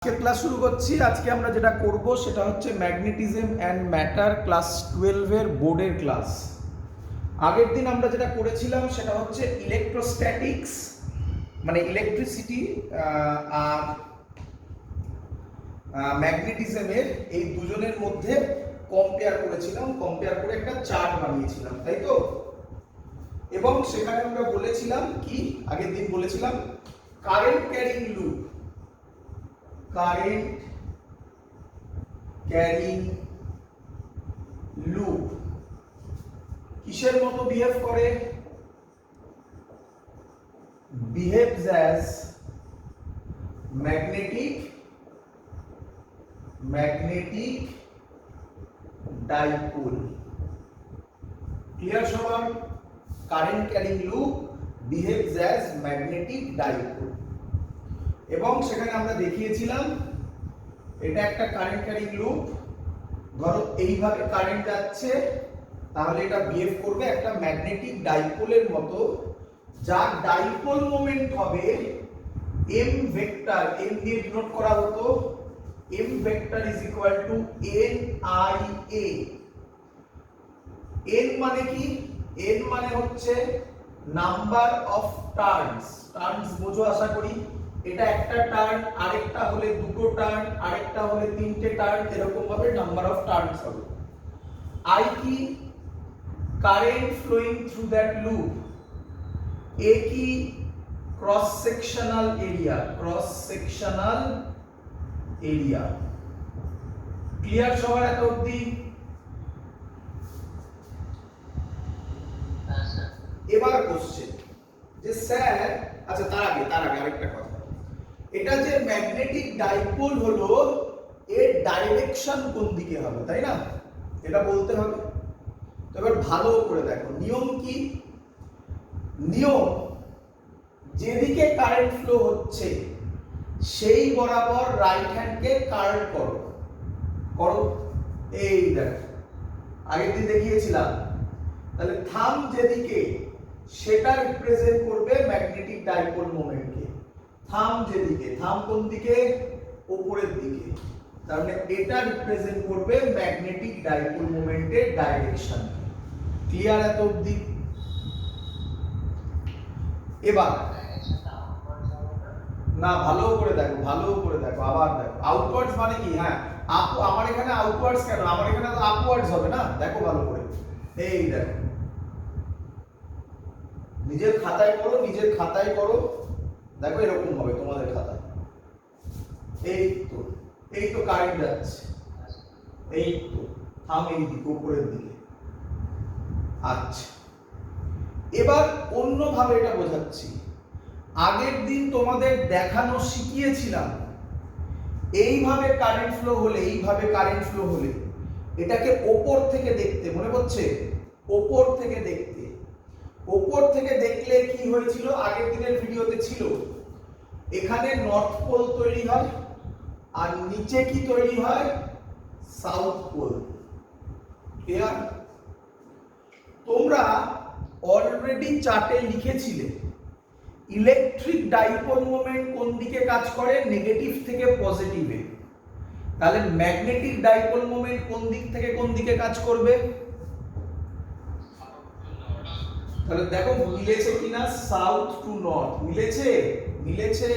আজকের ক্লাস শুরু করছি। আজকে আমরা যেটা করব সেটা হচ্ছে ম্যাগনেটিজম অ্যান্ড ম্যাটার ক্লাস 12 এর বোর্ডের ক্লাস। আগের দিন আমরা যেটা করেছিলাম সেটা হচ্ছে ইলেকট্রোস্ট্যাটিক্স মানে ইলেকট্রিসিটি আর ম্যাগনেটিজমের এই দুজনের মধ্যে কম্পেয়ার করেছিলাম, কম্পেয়ার করে একটা চার্ট বানিয়েছিলাম, তাই তো? এবং সেখানে আমরা বলেছিলাম কি, আগের দিন বলেছিলাম current carrying loop, current carrying loop কিসের মতো বিহেভ করে? Behaves as magnetic dipole. Clear সবার? Current carrying loop behaves as magnetic dipole. এবং সেখানে আমরা দেখিয়েছিলাম এটা একটা কারেন্ট ক্যারিং লুপ। ধরো এইভাবে কারেন্ট যাচ্ছে, তাহলে এটা বিহেভ করবে একটা ম্যাগনেটিক ডাইপোলের মতো, যার ডাইপোল মোমেন্ট হবে m ভেক্টর, m দিয়ে ডিনোট করা হতো, m vector is equal two NIA। n মানে কি? n মানে হচ্ছে নাম্বার অফ টার্নস। টার্নস বোঝো আশা করি। এটা একটা টার্ন, আরেকটা হলে দুটো টার্ন, আরেকটা হলে তিনটে টার্ন, এরকম ভাবে নাম্বার অফ টার্নস হবে। I কি? Current flowing through that loop. A কি? Cross sectional area, cross sectional area. Clear সবার এত অবধি? এবার কোশ্চেন যে স্যার, আচ্ছা তার আগে আরেকটা কথা, এটা যে ম্যাগনেটিক ডাইপোল হলো, এর ডাইরেকশন কোন দিকে হবে, তাই না? এটা বলতে হবে। তো এবার ভালো করে দেখো নিয়ম কি। নিয়ম, যেদিকে কারেন্ট ফ্লো হচ্ছে সেই বরাবর রাইট হ্যান্ডকে কার্ল করো। করো, এই দেখো আগের দিন দেখিয়েছিলাম। তাহলে থাম যেদিকে সেটা রিপ্রেজেন্ট করবে ম্যাগনেটিক ডাইপোল মোমেন্টকে। থাম যেদিকে, থাম কোন দিকে? উপরের দিকে, তার মানে এটা রিপ্রেজেন্ট করবে ম্যাগনেটিক ডাইপোল মোমেন্টের ডাইরেকশন। ক্লিয়ার এত অবধি? এবার না, ভালো করে দেখো, ভালো করে দেখো, আবার দেখো। আউটওয়ার্ডস মানে কি? হ্যাঁ, আমার এখানে আউটওয়ার্ডস কেন? আমার এখানে তো আপওয়ার্ডস হবে না। দেখো ভালো করে, এই দেখো, নিজের খাতায় করো, নিজের খাতায় করো। দেখো এরকম হবে তোমাদের খাতায়। এই তো কারেন্ট যাচ্ছে, এই তো থাম এই দিকে, উপরের দিকে। আচ্ছা, এবার অন্যভাবে এটা বোঝাচ্ছি। আগের দিন তোমাদের দেখানো শিখিয়েছিলাম এইভাবে কারেন্ট ফ্লো হলে, এইভাবে কারেন্ট ফ্লো হলে এটাকে ওপর থেকে দেখতে, মনে পড়ছে? ওপর থেকে দেখতে। ওপর থেকে দেখলে কি হয়েছিল? আগের দিনের ভিডিওতে ছিল, এখানে নর্থ পোল তৈরি হয় আর নিচে কি তৈরি হয়? South pole. ক্লিয়ার? তোমরা অলরেডি চার্টে লিখেছিলে ইলেকট্রিক ডাইপোল মোমেন্ট কোন দিকে কাজ করে? নেগেটিভ থেকে পজিটিভে। তাহলে ম্যাগনেটিক ডাইপোল মোমেন্ট কোন দিক থেকে কোন দিকে কাজ করবে? তাহলে দেখো মিলেছে কিনা, সাউথ টু নর্থ। মিলেছে? মিলেছে।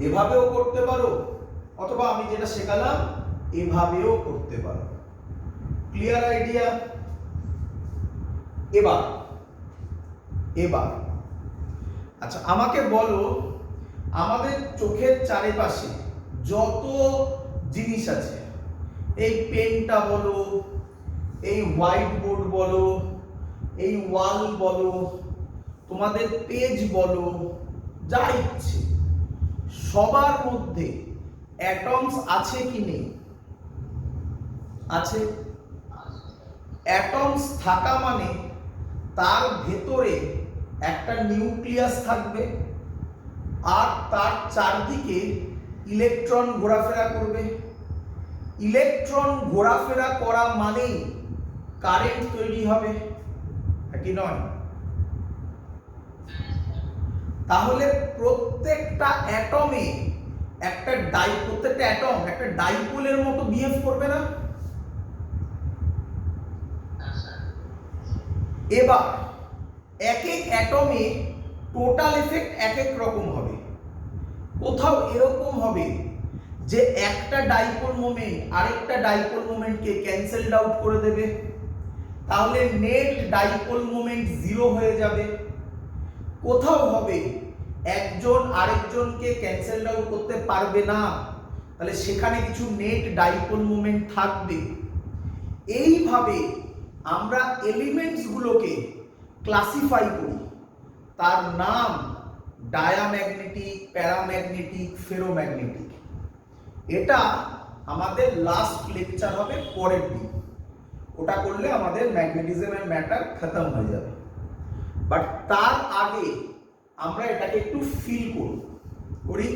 এভাবেও করতে পারো, অথবা আমি যেটা শেখালাম এভাবেও করতে পারো। Clear idea? এবার আচ্ছা আমাকে বলো, আমাদের চোখের চারিপাশে যত জিনিস আছে, এই পেনটা বলো, এই হোয়াইট বোর্ড বলো, এই ওয়াল বলো, তোমাদের পেজ বলো, যা ইচ্ছে, সবার মধ্যে অ্যাটমস আছে কি নেই? আছে। অ্যাটমস থাকা মানে তার ভেতরে একটা নিউক্লিয়াস থাকবে আর তার চারদিকে ইলেকট্রন ঘোরাফেরা করবে। ইলেকট্রন ঘোরাফেরা করা মানেই কারেন্ট তৈরি হবে, কি নয়? তাহলে প্রত্যেকটা অ্যাটমে প্রত্যেকটা অ্যাটম একটা ডাইপোলের মতো বিহেভ করবে না? এবার এক এক অ্যাটমে টোটাল এফেক্ট এক এক রকম হবে। কোথাও এরকম হবে যে একটা ডাইপোল মোমেন্ট আরেকটা ডাইপোল মোমেন্টকে ক্যান্সেলড আউট করে দেবে, তাহলে নেট ডাইপোল মোমেন্ট জিরো হয়ে যাবে। কোথাও হবে একজন আরেকজনকে ক্যান্সেলড আউট করতে পারবে না, তাহলে সেখানে কিছু নেট ডাইপোল মোমেন্ট থাকবে। এইভাবে আমরা এলিমেন্টস গুলোকে ক্লাসিফাই করি, তার নাম ডায়াম্যাগনেটিক, প্যারাম্যাগনেটিক, ফেরোম্যাগনেটিক। এটা আমাদের লাস্ট লেকচার হবে পরের দিন, ওটা করলে আমাদের ম্যাগনেটিজম এন্ড ম্যাটার খতম হয়ে যাবে। বাট তার আগে আমরা এটাকে একটু ফিল করি।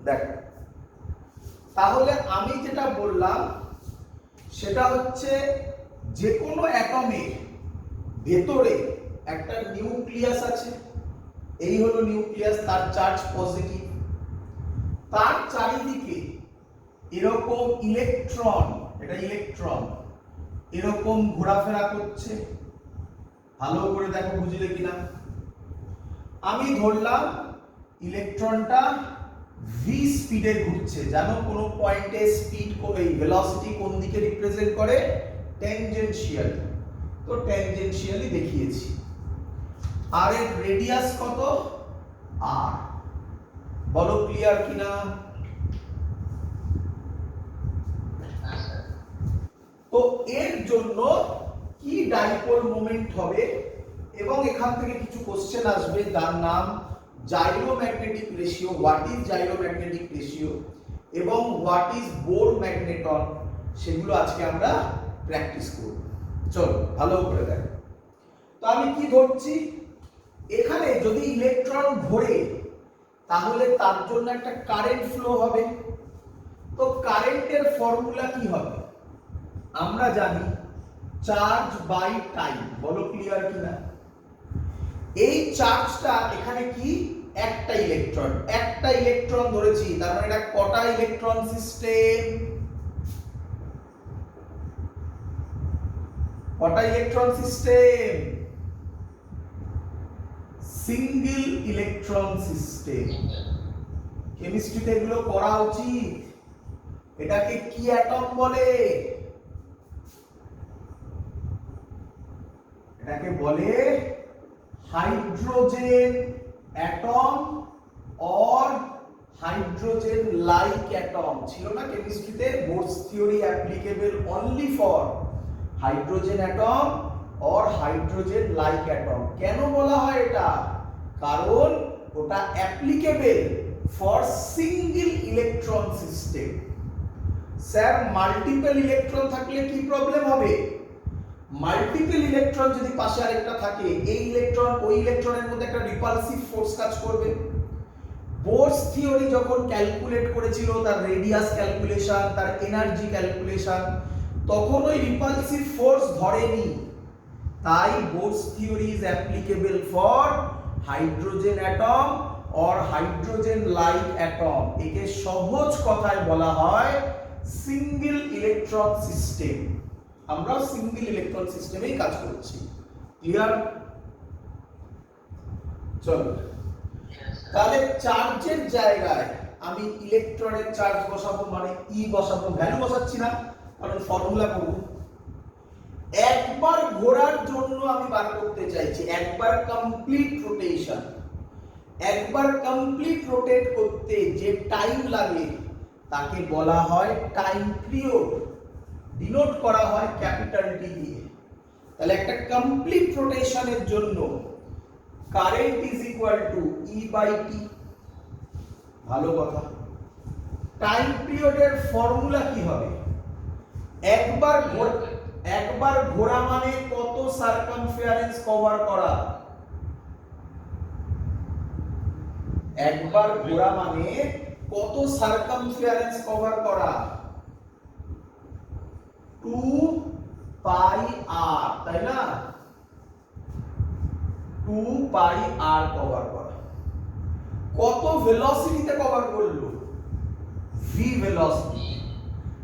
দেখ, তাহলে আমি যেটা বললাম সেটা হচ্ছে যে কোনো অ্যাটমের ভেতরে একটা নিউক্লিয়াস আছে, এই হলো নিউক্লিয়াস, তার চার্জ পজিটিভ, তার চারিদিকে এরকম ইলেকট্রন, এটা ইলেকট্রন এরকম ঘোরাফেরা করছে। ভালো করে দেখো বুঝলে কিনা। আমি ধরলাম ইলেকট্রনটা ভি স্পিডে ঘুরছে, জানো কোন পয়েন্টে স্পিড এই ভেলোসিটি কোন দিকে রিপ্রেজেন্ট করে? ট্যানজেনশিয়াল। তো ট্যানজেনশিয়ালি দেখিয়েছি। আর এর রেডিয়াস কত? আর। বলো ক্লিয়ার কিনা? তো এর জন্য কি ডাইপোল মোমেন্ট হবে, এবং এখান থেকে কিছু কোশ্চেন আসবে যার নাম জাইরোম্যাগনেটিক রেশিও, হোয়াট ইজ জাইরোম্যাগনেটিক রেশিও এবং হোয়াট ইজ বোর ম্যাগনেটন, সেগুলো আজকে আমরা প্র্যাকটিস করব। চলো ভালো করে দেখো। তো আমি কি ধরছি, এখানে যদি ইলেকট্রন ঘোরে তাহলে তার জন্য একটা কারেন্ট ফ্লো হবে। তো কারেন্টের ফর্মুলা কি হবে? আমরা জানি চার্জ বাই টাইম। বলো ক্লিয়ার কিনা? এই চার্জটা এখানে কি? একটা ইলেকট্রন ধরেছি, তার মানে এটা কটা ইলেকট্রন সিস্টেম? কটা electron system? Single electron system. কেমিস্ট্রিতে এগুলো করা উচিত। এটাকে কি অ্যাটম বলে? এটাকে বলে hydrogen atom or hydrogen like atom. ছিল না কেমিস্ট্রিতে? Bohr's theory applicable only for hydrogen atom or hydrogen like atom. কেন বলা হয় এটা? কারণ ওটা applicable for single electron system. Sir multiple electron থাকলে কি প্রবলেম হবে? মাল্টিপল ইলেকট্রন যদি পাশে আরেকটা থাকে, এই ইলেকট্রন ওই ইলেকট্রনের মধ্যে একটা রিপালসিভ ফোর্স কাজ করবে। বোরস থিওরি যখন ক্যালকুলেট করেছিল তার রেডিয়াস ক্যালকুলেশন, তার এনার্জি ক্যালকুলেশন, তখন ওই রিপালসিভ ফোর্স ধরেনি। তাই Bohr's theory is applicable for hydrogen atom or hydrogen like atom. একে সহজ কথায় বলা হয় সিঙ্গেল ইলেকট্রন সিস্টেম। আমরা সিঙ্গেল ইলেকট্রন সিস্টেমেই কাজ করছি। ক্লিয়ার? চলো, তাহলে চার্জের জায়গায় আমি ইলেকট্রনের চার্জ বসাবো, মানে ই বসাবো, ভ্যালু বসাচ্ছি না কারণ ফর্মুলা করব। একবার ঘোরার জন্য আমি বার করতে চাইছি, একবার কমপ্লিট রোটেশন। একবার কমপ্লিট রোটেট করতে যে টাইম লাগে তাকে বলা হয় টাইম পিরিয়ড, ডিনোট করা হয় ক্যাপিটাল টি দিয়ে। তাহলে একটা কমপ্লিট রোটেশনের জন্য current is equal to E by T. ভালো কথা। টাইম পিরিয়ডের ফর্মুলা কি হবে? একবার ঘোরা মানে কত সার্কামফারেন্স কভার করা? একবার ঘোরা মানে কত সার্কামফারেন্স কভার করা? 2 পাই আর, তাই না? 2 পাই আর কভার করা। কত ভেলোসিটিতে কভার করলো? v velocity.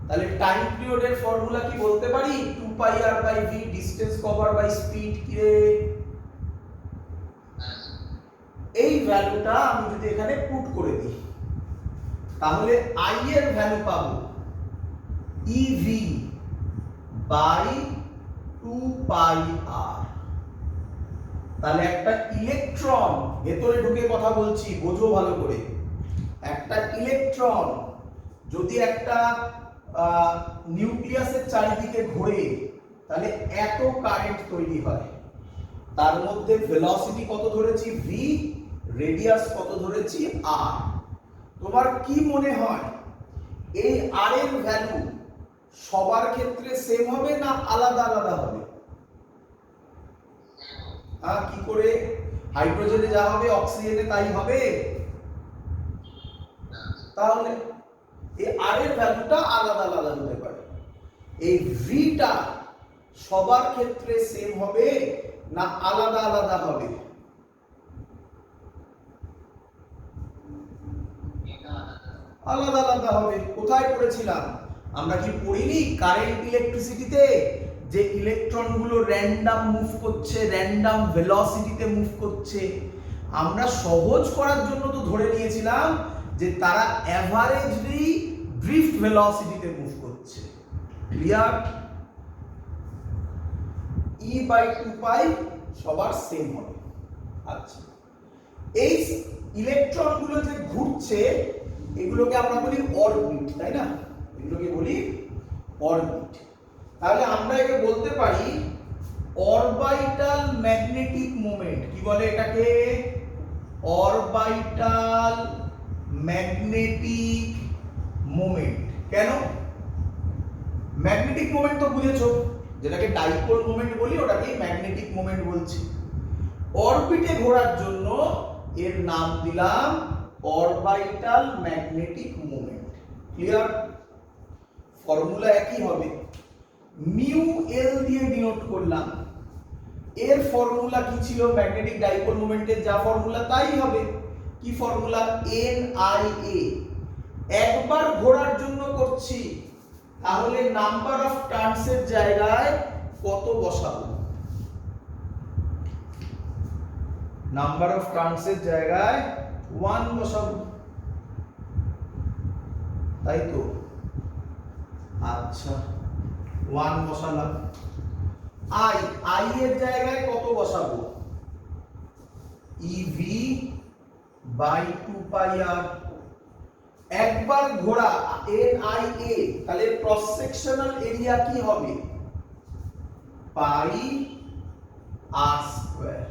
তাহলে টাইম পিরিয়ডের ফর্মুলা কি বলতে পারি? 2 pi R by v, distance cover by speed. কি রে? এই ভ্যালুটা আমি যদি এখানে পুট করে দিই তাহলে i এর ভ্যালু পাবো ev বাই 2 পাই r। তাহলে একটা ইলেকট্রন, ভেতরে ঢুকে কথা বলছি, বোঝো ভালো করে, একটা ইলেকট্রন যদি একটা নিউক্লিয়াসের চারিদিকে ঘোরে তাহলে এত কারেন্ট তৈরি হয়। তার মধ্যে ভেলোসিটি কত ধরেছি? v, রেডিয়াস কত ধরেছি? r। তোমার কি মনে হয় এই r এর ভ্যালু সবার ক্ষেত্রে সেম হবে না আলাদা আলাদা হবে? কি করে? হাইড্রোজেনে যা হবে অক্সিজেনে তাই হবে? তাহলে এই r এর ভ্যালুটা আলাদা আলাদা হতে পারে। এই vটা সবার ক্ষেত্রে সেম হবে না আলাদা আলাদা হবে? আলাদা আলাদা হবে। কোথায় পড়েছিলাম আমরা? কি পড়িনি কারেন্ট ইলেকট্রিসিটিতে যে ইলেকট্রনগুলো র্যান্ডম মুভ করছে, র্যান্ডম ভেলোসিটিতে মুভ করছে? আমরা সহজ করার জন্য তো ধরে নিয়েছিলাম যে তারা অ্যাভারেজলি ড্রিফট ভেলোসিটিতে মুভ করছে। ক্লিয়ার? e বাই 2 পাই সবার সেম হবে। আচ্ছা, এই ইলেকট্রনগুলো যে ঘুরছে এগুলোকে আমরা বলি অরবিট, তাই না? এগুলোকে বলি অরবিট। তাহলে আমরা একে বলতে পারি অরবিটাল ম্যাগনেটিক মোমেন্ট। কি বলে এটাকে? Orbital magnetic moment. কেন? ম্যাগনেটিক মোমেন্ট তো বুঝেছো, যেটাকে ডাইপোল মোমেন্ট বলি ওটাকে ম্যাগনেটিক মোমেন্ট বলছি। অরবিটে ঘোরার জন্য এর নাম দিলাম orbital magnetic moment. Clear? Formula একই হবে, মিউ এল দিয়ে ডিনোট করলাম। এর ফর্মুলা কি ছিল? ম্যাগনেটিক ডাইপোল মোমেন্টের যা ফর্মুলা তাই হবে। কি ফর্মুলা? N I A. একবার ঘোরার জন্য করছি, তাহলে নাম্বার অফ টার্নস এর জায়গায় কত বসাবো? নাম্বার অফ টার্নস এর জায়গায় 1 বসাবো, তাই তো? আচ্ছা, 1 বসালাম। আই এর জায়গায় কত বসাবো? ev by 2 pi r। একবার ঘোরা এন আই এ, তাহলে ক্রস সেকশনাল এরিয়া কি হবে? পাই আর স্কয়ার।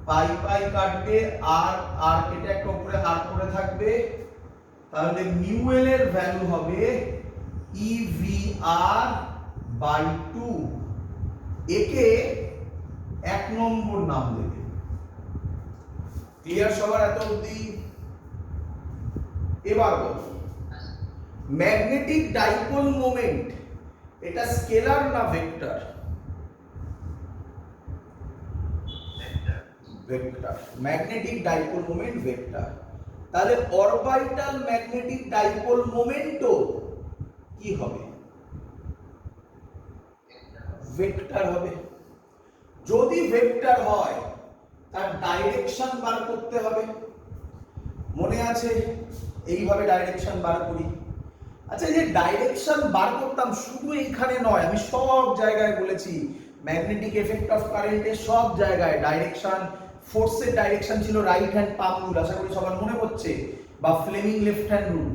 পাই পাই কাটবে, আর আর কেটে একটা উপরে আর পড়ে থাকবে, তাহলে মিউ এল এর ভ্যালু হবে EVR বাই 2। একে 1 নম্বর নাম দেবে। ক্লিয়ার সবার এত অবধি? এবার বলো, ম্যাগনেটিক ডাইপোল মোমেন্ট এটা স্কেলার না vector? Vector. Magnetic dipole moment vector. তাহলে অরবিটাল ম্যাগনেটিক ডাইপোল মোমেন্টও কি হবে? ভেক্টর হবে। যদি ভেক্টর হয় তার ডাইরেকশন বার করতে হবে। মনে আছে এইভাবে ডাইরেকশন বার করি। আচ্ছা, এই যে ডাইরেকশন বার করতাম শুধু এইখানে নয়, আমি সব জায়গায় বলেছি ম্যাগনেটিক এফেক্ট অফ কারেন্টের সব জায়গায় ডাইরেকশন, ফোর্সের ডাইরেকশন ছিল রাইট হ্যান্ড পাম রুল, আশা করি সবার মনে পড়ছে, বা ফ্লেমিং লেফট হ্যান্ড রুল।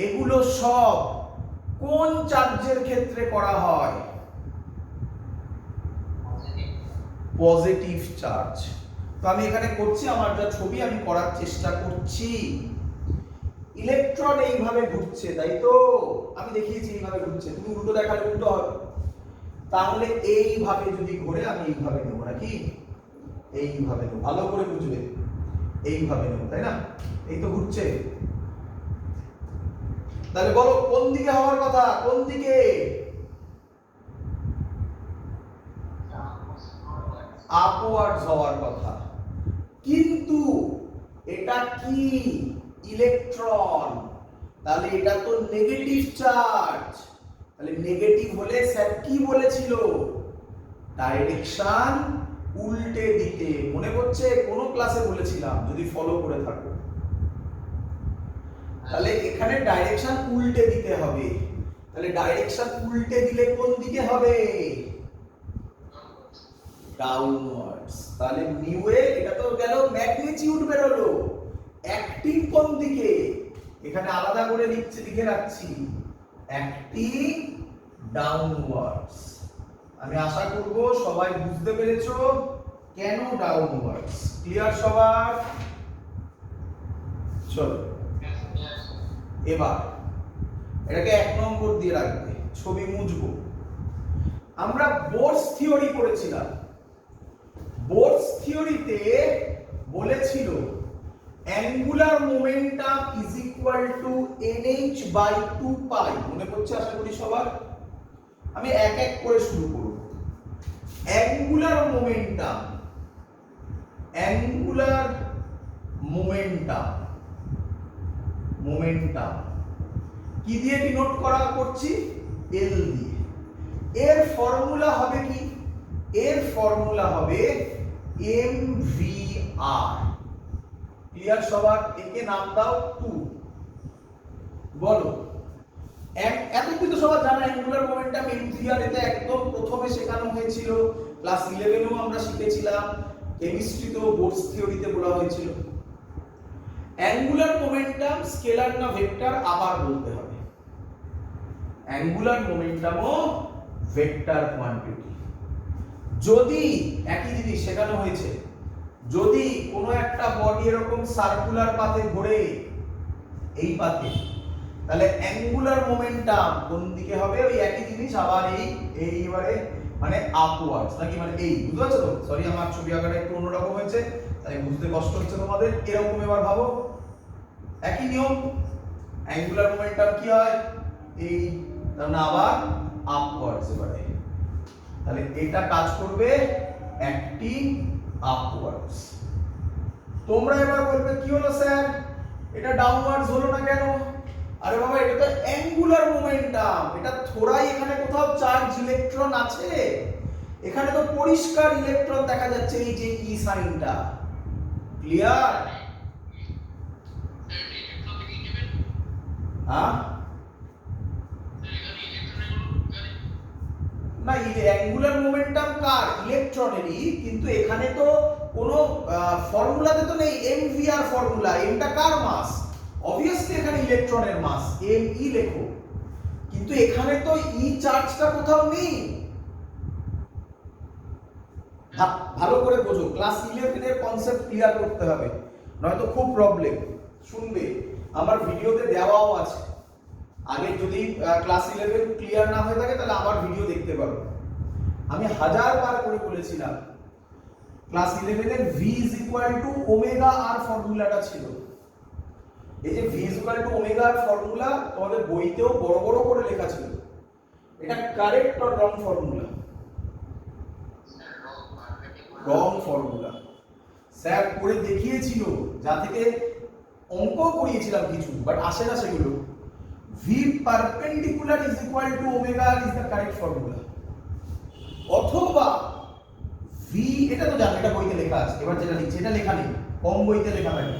এগুলো সব কোন চার্জের ক্ষেত্রে করা হয়? Positive charge. তো আমি এখানে করছি, আমার যা ছবি আমি করার চেষ্টা করছি। ইলেকট্রন এইভাবে ঘুরছে, তাই তো? আমি দেখিয়েছি এইভাবে ঘুরছে, তুমি উল্টো দেখালে উল্টো হবে। তাহলে এইভাবে যদি ঘোরে আমি এইভাবে নেব নাকি? এইভাবে নেব, ভালো করে বুঝবে, এইভাবে নেব, তাই না? এই তো ঘুরছে। তাহলে বলো কোন দিকে হওয়ার কথা? কোন দিকে? আপওয়ার্ডস হওয়ার কথা, কিন্তু এটা কি ইলেকট্রন, তাহলে এটা তো নেগেটিভ চার্জ, তাহলে নেগেটিভ হলে স্যার কি বলেছিল ডাইরেকশন উল্টে দিতে, মনে করছে কোন ক্লাসে বলেছিলাম যদি ফলো করে থাকো, তাহলে এখানে ডাইরেকশন উল্টে দিতে হবে, তাহলে ডাইরেকশন উল্টে দিলে কোন দিকে হবে ডাউনওয়ার্ডস, তাহলে মিউ এ এটা তো গেল ম্যাগনিটিউড বেরোলো, অ্যাক্টিং কোন দিকে এখানে আলাদা করে লিখে রাখছি অ্যাক্টিং ডাউনওয়ার্ডস। আমি আশা করব সবাই বুঝতে পেরেছো কেন ডাউনওয়ার্ডস, ক্লিয়ার সবার? চলো এবার এটাকে 1 নম্বর দিয়ে রাখবে, ছবি মুছবো। আমরা বোরস থিওরি পড়েছিলাম, বোরস থিওরিতে বলেছিল angular momentum is equal to nh by 2 pi, মনে পড়ছে আশা করি সবার? আমি এক এক করে শুরু করব। Angular momentum, angular momentum, momentum কি দিয়ে ডিনোট করা করছি এল দিয়ে, এর ফর্মুলা হবে কি, এর ফর্মুলা হবে mvr, ক্লিয়ার সবার? একে নাম দাও 2, বলো এতক্ষণ তো সবার জানা অ্যাঙ্গুলার মোমেন্টাম mvr, এটা একদম প্রথমে শেখানো হয়েছিল, ক্লাস 11 এও আমরা শিখেছিলাম, কেমিস্ট্রিতেও বোরস থিওরিতে বলা হয়েছিল। অ্যাঙ্গুলার মোমেন্টাম স্কেলার না ভেক্টর আবার বলতে হবে, অ্যাঙ্গুলার মোমেন্টামও ভেক্টর কোয়ান্টিটি। যদি একই জিনিস শেখানো হয়েছে, যদি কোনো একটা বডি এরকম সার্কুলার পাথে ঘোরে এই পাথে, তাহলে অ্যাঙ্গুলার মোমেন্টাম কোন দিকে হবে, ওই একই জিনিস আবার এইবারে মানে আপওয়ার্ডস নাকি, মানে এই বুঝতে পারছো তো? সরি আমার ছবি আঁকাটা একটু অন্যরকম হয়েছে তাই বুঝতে কষ্ট হচ্ছে তোমাদের। এরকম এবার ভাবো একই নিয়ম, অ্যাঙ্গুলার মোমেন্টাম কি হয় এই, তার মানে আবার আপওয়ার্ডস এবারে, তাহলে এটা কাজ করবে অ্যাক্টিং আপওয়ার্ডস। তোমরা এবার বলবে কি হলো স্যার এটা ডাউনওয়ার্ডস হলো না কেন? আরে বাবা এটা তো অ্যাঙ্গুলার মোমেন্টাম, এটা থোড়াই এখানে কোথাও চার্জ ইলেকট্রন আছে, এখানে তো পরিষ্কার ইলেকট্রন দেখা যাচ্ছে, এই যে ই সাইনটা, ক্লিয়ার? হ্যাঁ না, অ্যাঙ্গুলার মোমেন্টাম কার ইলেকট্রনেরই, কিন্তু এখানে তো কোনো ফর্মুলাতে তো নেই mvr ফর্মুলা, এমটা কার মাস, অবভিয়াসলি এখানে ইলেকট্রনের মাস me লেখো, কিন্তু এখানে তো ই চার্জটা কোথাও নেই। ভালো করে বোঝো, ক্লাস 11 এর কনসেপ্ট ক্লিয়ার করতে হবে, নয়তো খুব প্রবলেম। শুনবে আমার ভিডিওতে দেওয়াও আছে, আগে যদি ক্লাস 11 ক্লিয়ার না হয়ে থাকে তাহলে আমার ভিডিও দেখতে পারো, আমি 1000 বার করে বলেছিলাম ক্লাস 11 এর v is equal to omega r ফর্মুলাটা ছিল, এই যে v is equal to omega r formula তোমাদের বইতেও বড় বড় করে লেখা ছিল, এটা correct or wrong formula? Wrong formula, sir করে দেখিয়েছিল, যা থেকে অঙ্ক করিয়েছিলাম কিছু, বাট আসে না সেগুলো। v perpendicular is equal to omega r is the correct formula, অথবা v, এটা তো জানো, এটা বইতে লেখা আছে, এবার যেটা লিখছি এটা লেখা নেই, কম বইতে লেখা থাকে,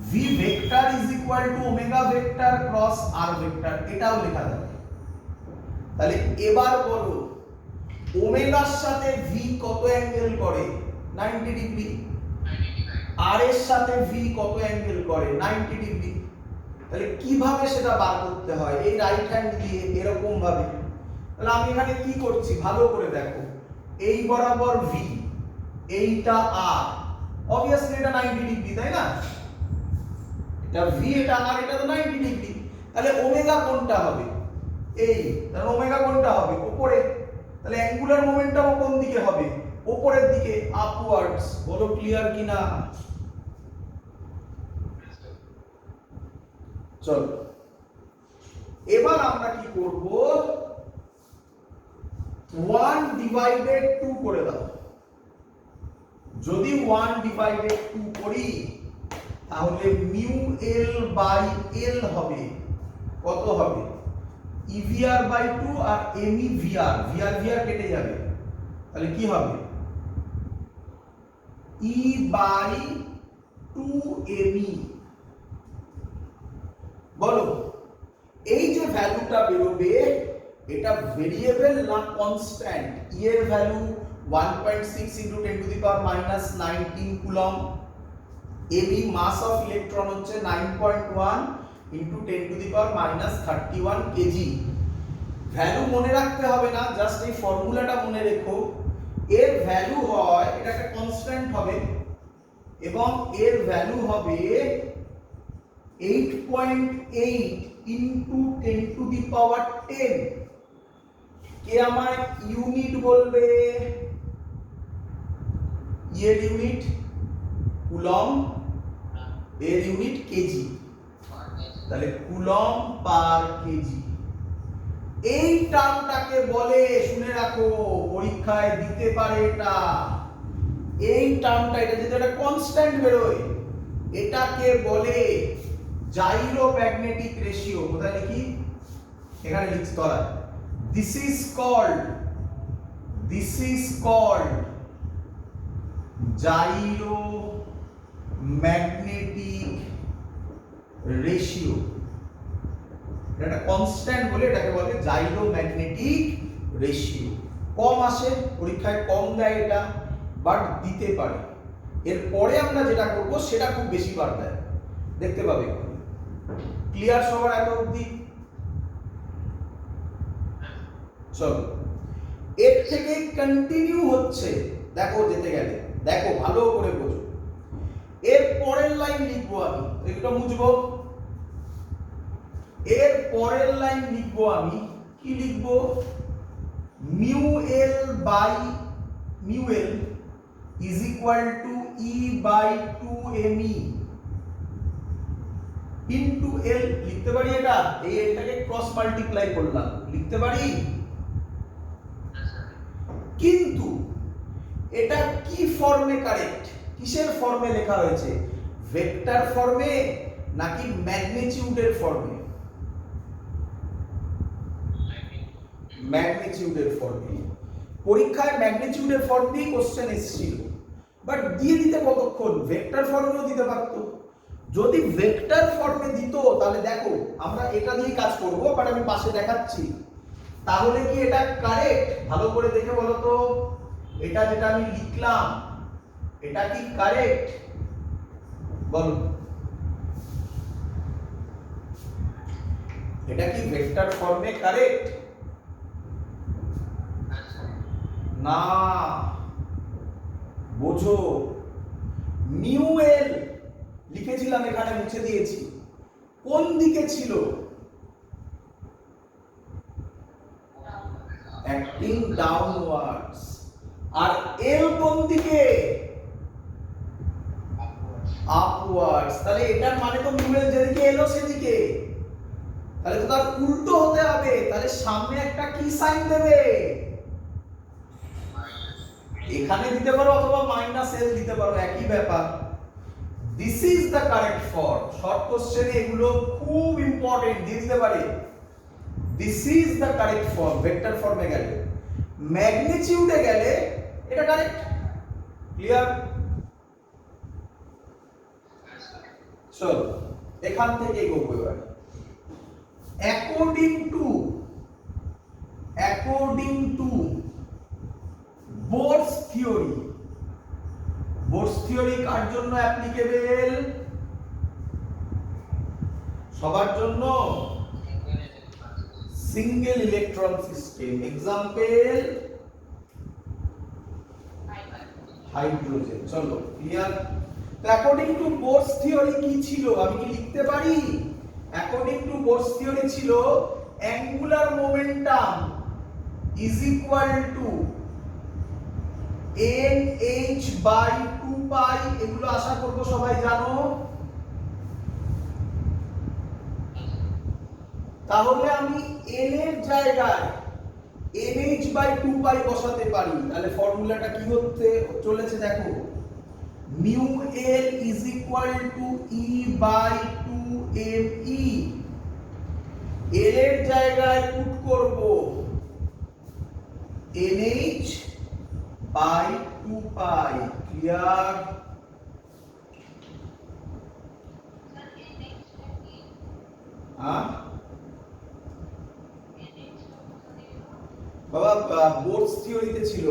v vector is equal to omega vector cross r vector, এটাও লেখা থাকে। তাহলে এবার বলো ওমেগার সাথে v কত অ্যাঙ্গেল করে 90 ডিগ্রি, r এর সাথে v কত অ্যাঙ্গেল করে 90 ডিগ্রি, তাহলে কিভাবে সেটা বার করতে হয়, এই রাইট হ্যান্ড দিয়ে এরকম ভাবে। তাহলে আমি এখানে কি করছি ভালো করে দেখো, এই বরাবর v, এইটা r, অবভিয়াসলি এটা 90 ডিগ্রি তাই না, এটা v এটা r, এটা তো 90 ডিগ্রি, তাহলে ওমেগা কোনটা হবে এই, তাহলে ওমেগা কোনটা হবে উপরে, তাহলে অ্যাঙ্গুলার মোমেন্টাম কোন দিকে হবে উপরের দিকে, আপওয়ার্ডস। বলো ক্লিয়ার কিনা? চলো এবার আমরা কি করব, 1 ডিভাইডেড 2 করে দাও, যদি 1 ডিভাইডেড 2 করি তাহলে মিউ এল বাই এল হবে কত হবে E V R by 2 R M E V R V R V R কেটে যাবে তাহলে কি হবে ই বাই 2 এমই বলো এই যে ভ্যালুটা বেরোবে এটা ভেরিয়েবল না কনস্ট্যান্ট ই এর value 1.6 into 10 to the power minus 19 coulomb এবি মাস অফ ইলেকট্রন হচ্ছে 9.1 into 10 to the power minus 31 kg value মনে রাখতে হবে না জাস্ট এই ফর্মুলাটা মনে রেখো এর ভ্যালু হয় এটা একটা কনস্ট্যান্ট হবে এবং এর ভ্যালু হবে 8.8 into 10 to the power 10 কে আমায় ইউনিট বলবে এর ইউনিট কুলম্ব এর ইউনিট কেজি তাহলে কুলম্ব পার কেজি এই টার্মটাকে বলে শুনে রাখো পরীক্ষায় দিতে পারে এটা এই টার্মটা এটা যদি একটা কনস্ট্যান্ট বেরোয় এটাকে বলে জাইরোম্যাগনেটিক রেশিও কোথায় লিখি এখানে লিখছি তোরা this is called gyromagnetic ratio এটা কনস্ট্যান্ট বলে এটাকে বলে জাইরোম্যাগনেটিক রেশিও কম আসে পরীক্ষায় কম দেয় এটা বাট দিতে পারে এরপরে আমরা যেটা করব সেটা খুব বেশি বার দেয় দেখতে পাবে ক্লিয়ার সবার এত অবধি চলো এর থেকে কন্টিনিউ হচ্ছে দেখো যেতে গেলে দেখো ভালো করে বোঝো এর পরের লাইন লিখবো আমি এটা মুছবো এর পরের লাইন লিখবো আমি কি লিখবো mu L by mu L is equal to E by 2 me into L লিখতে পারি এটা এই এলটাকে ক্রস মাল্টিপ্লাই করলাম লিখতে পারি কিন্তু এটা কি ফর্মে কারেক্ট কিসের ফর্মে লেখা হয়েছে ভেক্টর ফর্মে নাকি ম্যাগনিটিউডের ফর্মে ম্যাগনিটিউডের ফর্মে পরীক্ষায় ম্যাগনিটিউডের ফর্ম দিয়ে কোশ্চেন এসেছিল বাট দিয়ে দিতে কতক্ষণ ভেক্টর ফর্মেও দিতে পারতো যদি ভেক্টর ফর্মে দিত তাহলে দেখো আমরা এটা দিয়ে কাজ করব বাট আমি পাশে দেখাচ্ছি তাহলে কি এটা কারেক্ট ভালো করে দেখে বলো তো এটা যেটা আমি লিখলাম এটা কি কারেক্ট বলো এটা কি ভেক্টর ফর্মে কারেক্ট না বোঝো মিউ এল লিখেছিলাম এখানে মুছে দিয়েছি কোন দিকে ছিল অ্যাক্টিং ডাউনওয়ার্ডস আর এল কোন দিকে আপওয়ার্ডস তাহলে এটার মানে তো মিউ এল যেদিকে এলো সেদিকে তাহলে তো তার উল্টো হতে হবে তাহলে সামনে একটা কি সাইন দেবে এখানে দিতে পারো অথবা মাইনাস এল দিতে পারো একই ব্যাপার this is the correct form short কোশ্চেনে এগুলো খুব ইম্পর্টেন্ট দিয়ে দিতে পারে this is the correct form vector ফর্মে গেলে ম্যাগনিটিউডে গেলে এটা কারেক্ট ক্লিয়ার চলো এখান থেকে এগোবো এবার অ্যাকর্ডিং টু বোরস থিওরি কার জন্য অ্যাপ্লিকেবল সবার জন্য single electron system example hydrogen চলো ক্লিয়ার তো অ্যাকর্ডিং টু বোরস থিওরি কি ছিল আমি কি লিখতে পারি অ্যাকর্ডিং টু বোরস থিওরি ছিল angular momentum is equal to nh by 2 pi এগুলো আশা করব সবাই জানো তাহলে আমি n এর জায়গায় nh বাই 2 পাই বসাতে পারি তাহলে ফর্মুলাটা কি হতে চলেছে দেখো mu l is equal to E by 2me। l এর জায়গায় পুট করব nh by 2 pi। ক্লিয়ার? বাবা বোর্ডস থিওরিতে ছিল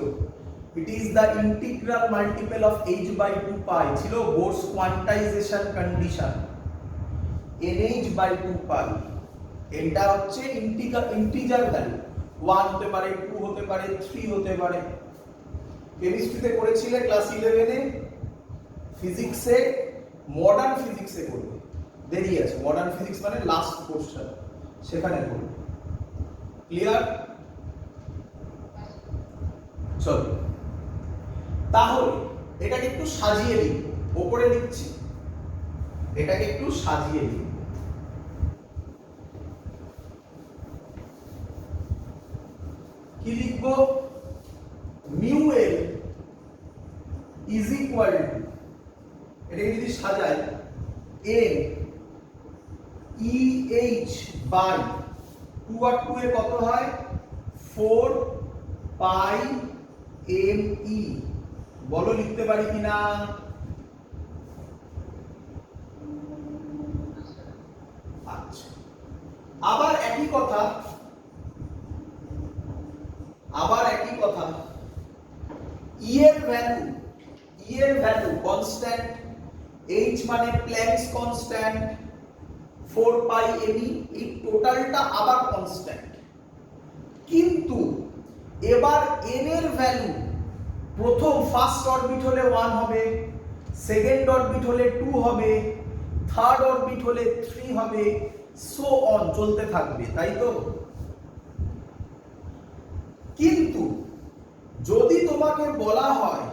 it is the integral multiple of h by 2 pi ছিল boards quantisation condition nh by 2 pi। এটা হচ্ছে ইন্টিজার ভ্যালু, 1 হতে পারে, 2 হতে পারে, 3 হতে পারে। কেমিস্ট্রিতে করেছিলে ক্লাস 11 এ, ফিজিক্সে, মডার্ন ফিজিক্সে করবে, দেরি আছে। মডার্ন ফিজিক্স মানে লাস্ট পোরশন, সেখানে করবে। ক্লিয়ার? চলো তাহলে এটাকে একটু সাজিয়ে লিখব, উপরে লিখছি, এটাকে একটু সাজিয়ে লিখব। কি লিখব? Mu L is equal two, এটাকে যদি সাজাই, এন ই এইচ বাই 2 আর 2 এ কত হয়? 4 পাই এম ই। বলো লিখতে পারি কিনা? আচ্ছা, আবার একই কথা, ই এর ভ্যালু কনস্ট্যান্ট, এইচ মানে প্ল্যাঙ্কস কনস্ট্যান্ট, 4 পাই এম ই, এই টোটালটা আবার কনস্ট্যান্ট। কিন্তু এবার n এর ভ্যালু প্রথম ফার্স্ট অরবিট হলে 1 হবে, সেকেন্ড অরবিট হলে 2 হবে, থার্ড অরবিট হলে 3 হবে, সো অন চলতে থাকবে, তাই তো? কিন্তু যদি তোমাকে বলা হয়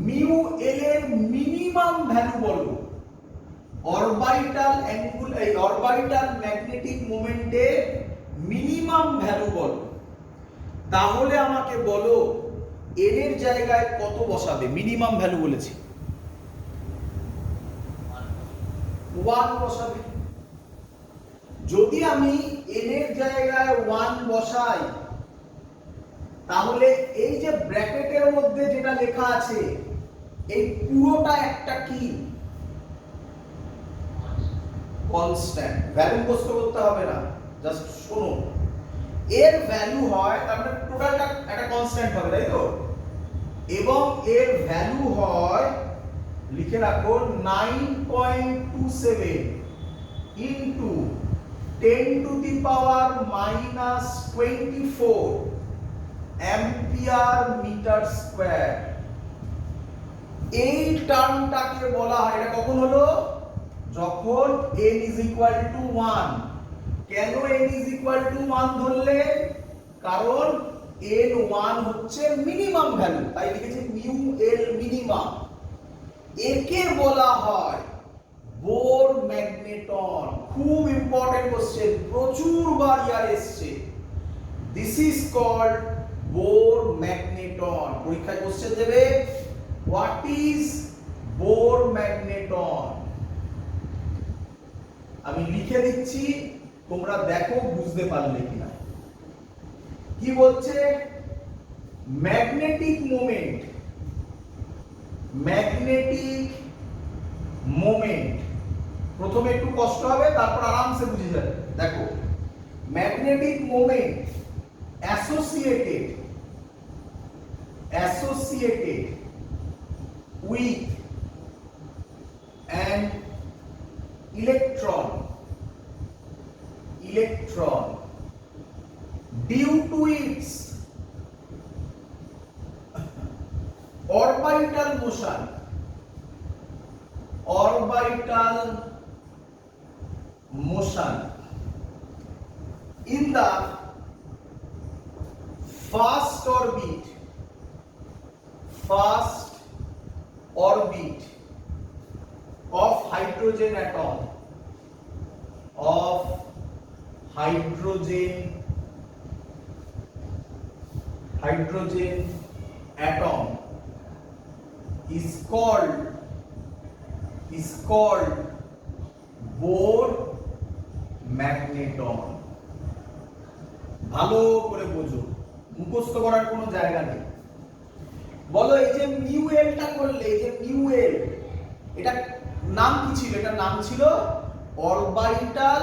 মিউ এল এর মিনিমাম ভ্যালু বলো, অরবিটাল ম্যাগনেটিক মোমেন্টের মিনিমাম ভ্যালু বলো, তাহলে আমাকে বলো এন এর জায়গায় কত বসাবে? মিনিমাম ভ্যালু বলেছি 1 বসাবে। যদি আমি এন এর জায়গায় 1 বসাই, তাহলে এই যে ব্র্যাকেটের মধ্যে যেটা লেখা আছে, এই পুরোটা একটা কি? কনস্ট্যান্ট। ভ্যালু মুখস্থ করতে হবে না, জাস্ট শোনো। এর ভ্যালু হয়, তার মানে টোটালটা একটা কনস্ট্যান্ট হবে, তাই তো? এবং এর ভ্যালু হয়, লিখে রাখো, 9.27 into 10 to the power -24 ampere metre square. এই টার্মটাকে বলা হয়, এটা কখন হলো? যখন n is equal to 1। কেন n is equal to 1 ধরলে? কারণ n1 হচ্ছে মিনিমাম ভ্যালু, তাই লিখেছি মিউ এল মিনিমাম। একে বলা হয় বোর ম্যাগনেটন। খুব ইম্পর্টেন্ট কোশ্চেন, প্রচুর বার ইয়ার এসছে। This is called Bohr magneton. পরীক্ষায় কোশ্চেন দেবে, হোয়াট ইজ বোর ম্যাগনেটন? আমি লিখে দিচ্ছি, তোমরা দেখো বুঝতে পারলে কিনা। কি বলছে? ম্যাগনেটিক মোমেন্ট, প্রথমে একটু কষ্ট হবে, তারপর আরামসে বুঝে যাবে। দেখো, magnetic moment associated with an electron due to its orbital motion in the first orbit of hydrogen atom, is called is called Bohr magneton. ভালো করে বোঝো, মুখস্থ করার কোনো জায়গা নেই। বলো এই যে মিউ এলটা করলে, এই যে মিউ এল, এটা নাম কি ছিল? এটা নাম ছিল orbital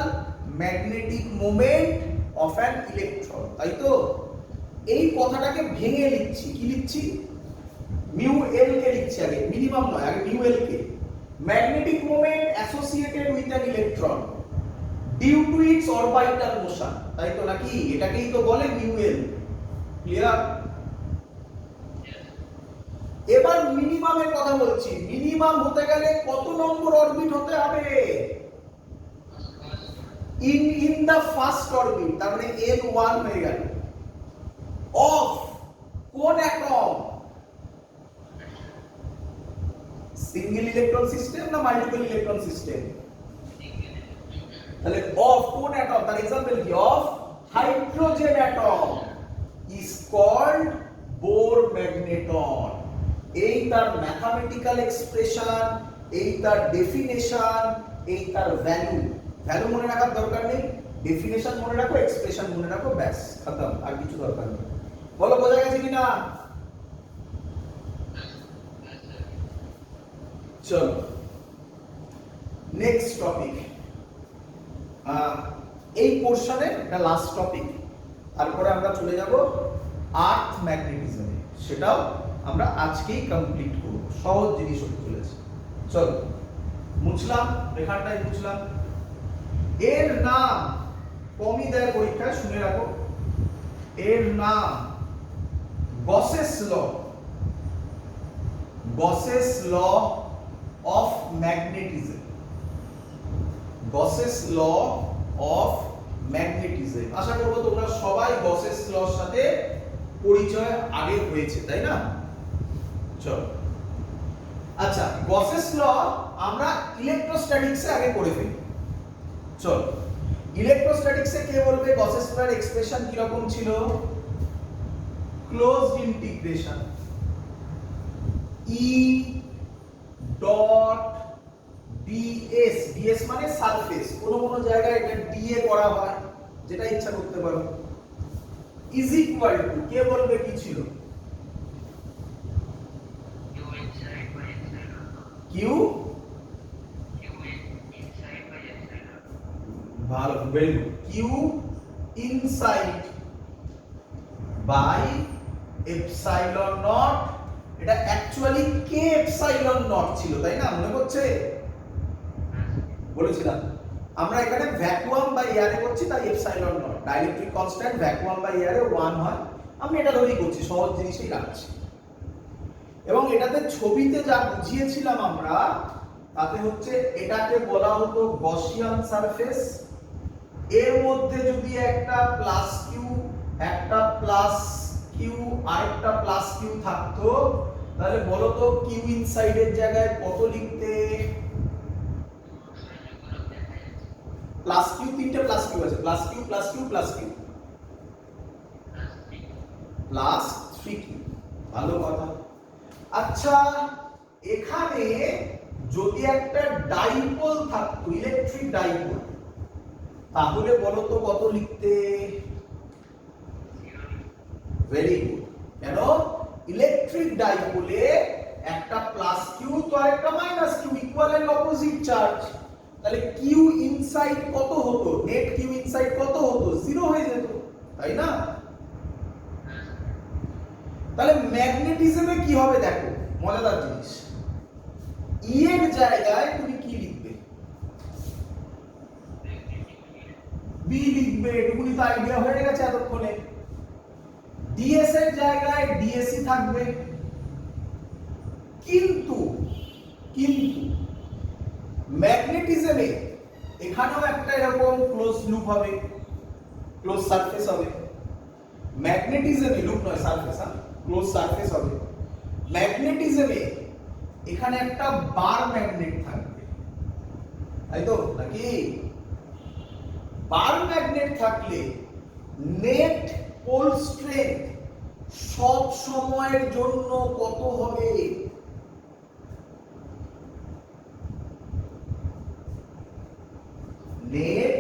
magnetic moment of an electron, তাই তো? এই কথাটাকে ভেঙে লিখছি, কি লিখছি? মিউ এল কে লিখছি আগে, মিনিমাম নয়, আগে মিউ এল কে। Magnetic moment associated with an electron due to its orbital motion, তাই তো নাকি? এটাকেই তো বলে মিউ এল। ক্লিয়ার? এবার মিনিমামের কথা বলছি। মিনিমাম হতে গেলে কত নম্বর অরবিট হতে হবে? ইন দা ফার্স্ট অরবিট, তার মানে n1 হয়ে গেল। অফ কোন অ্যাটম? সিঙ্গেল ইলেকট্রন সিস্টেম না মাল্টিপল ইলেকট্রন সিস্টেম? তাহলে অফ কোন অ্যাটম? তার एग्जांपल কি? Of hydrogen atom is called Bohr magneton. এই তার ম্যাথমেটিক্যাল এক্সপ্রেশন, এই তার ডেফিনেশন, এই তার ভ্যালু। ভ্যালু মনে রাখার দরকার নেই, ডেফিনেশন মনে রাখো, এক্সপ্রেশন মনে রাখো, ব্যাস খতম, আর কিছু দরকার নেই। বলো বোঝা গেছে কিনা? চলো নেক্সট টপিক। এই পোরশনের এটা লাস্ট টপিক, তারপরে আমরা চলে যাব আর্থ ম্যাগনেটিজমে। সেটাও আমরা আজকেই কমপ্লিট করব, সহজ জিনিস হতে চলেছে। চলো মুছলাম, রেখাটাই মুছলাম। এর নাম কমই দেয় পরীক্ষায়, শুনে রাখো। এর নাম Gauss's law, Gauss's law of magnetism, Gauss's law of magnetism. আশা করব তোমরা সবাই গসেস লর সাথে পরিচয় আগে হয়েছে, তাই না? চলো আচ্ছা, গসেস ল আমরা ইলেকট্রোস্ট্যাটিক্সে আগে পড়ে ফেলি। চলো ইলেকট্রোস্ট্যাটিক্সে কে বলবে গসেস লর এক্সপ্রেশন কি রকম ছিল? Closed integration E dot ds, ds মানে সারফেস, কোন কোন জায়গায় এটা dA করা হয়, যেটা ইচ্ছা করতে পারো, ইজ ইকুয়াল টু, কে বলবে কি ছিল? কিউ, ভালো, very good, q inside by epsilon naught. এটা অ্যাকচুয়ালি কে এপসাইলন নট ছিল, তাই না? মনে পড়ছে? বলেছিলাম আমরা এখানে ভ্যাকুয়াম বাই এয়ারে করছি, তাই epsilon naught. Dielectric constant vacuum by এয়ারে 1 হয়, আমি এটা ধরেই করছি, সহজ জিনিসই রাখছি। এবং এটাতে ছবিতে যা বুঝিয়েছিলাম আমরা, তাতে হচ্ছে এটাকে বলা হতো গসিয়ান সারফেস। এর মধ্যে যদি একটা প্লাস কিউ, একটা প্লাস কিউ আর একটা প্লাস কিউ থাকতো, তাহলে বলো তো কিউ ইনসাইডের জায়গায় কত লিখতে? প্লাস কিউ, তিনটে প্লাস কিউ আছে, plus q plus q plus q plus 3 q. ভালো কথা। আচ্ছা এখানে যদি একটা ডাইপোল থাকতো, ইলেকট্রিক ডাইপোল, তাহলে বলো তো কত লিখতে? Very good. কেন? ইলেকট্রিক ডাইপোলে একটা প্লাস কিউ তো আর একটা minus q, equal and opposite charge. তাহলে কিউ ইনসাইড কত হতো? নেট কিউ ইনসাইড কত হতো? 0 হয়ে যেত, তাই না? তাহলে ম্যাগনেটিজমে কি হবে দেখো, মজাদার জিনিস। ই এর জায়গায় তুমি কি লিখবে? বি লিখবে, এটুকুনি তো আইডিয়া হয়ে গেছে এতক্ষণে। ডিএস এর জায়গায় ডিএসই থাকবে, কিন্তু কিন্তু ম্যাগনেটিজমে এখানেও একটা এরকম ক্লোজ লুপ হবে, ক্লোজ সারফেস হবে। ম্যাগনেটিজমে লুপ নয়, সারফেস, ক্লোজ সারফেস হবে। ম্যাগনেটিজমে এখানে একটা বার ম্যাগনেট থাকবে, তাই তো নাকি? বার ম্যাগনেট থাকলে নেট পোল স্ট্রেংথ সব সময়ের জন্য কত হবে? নেট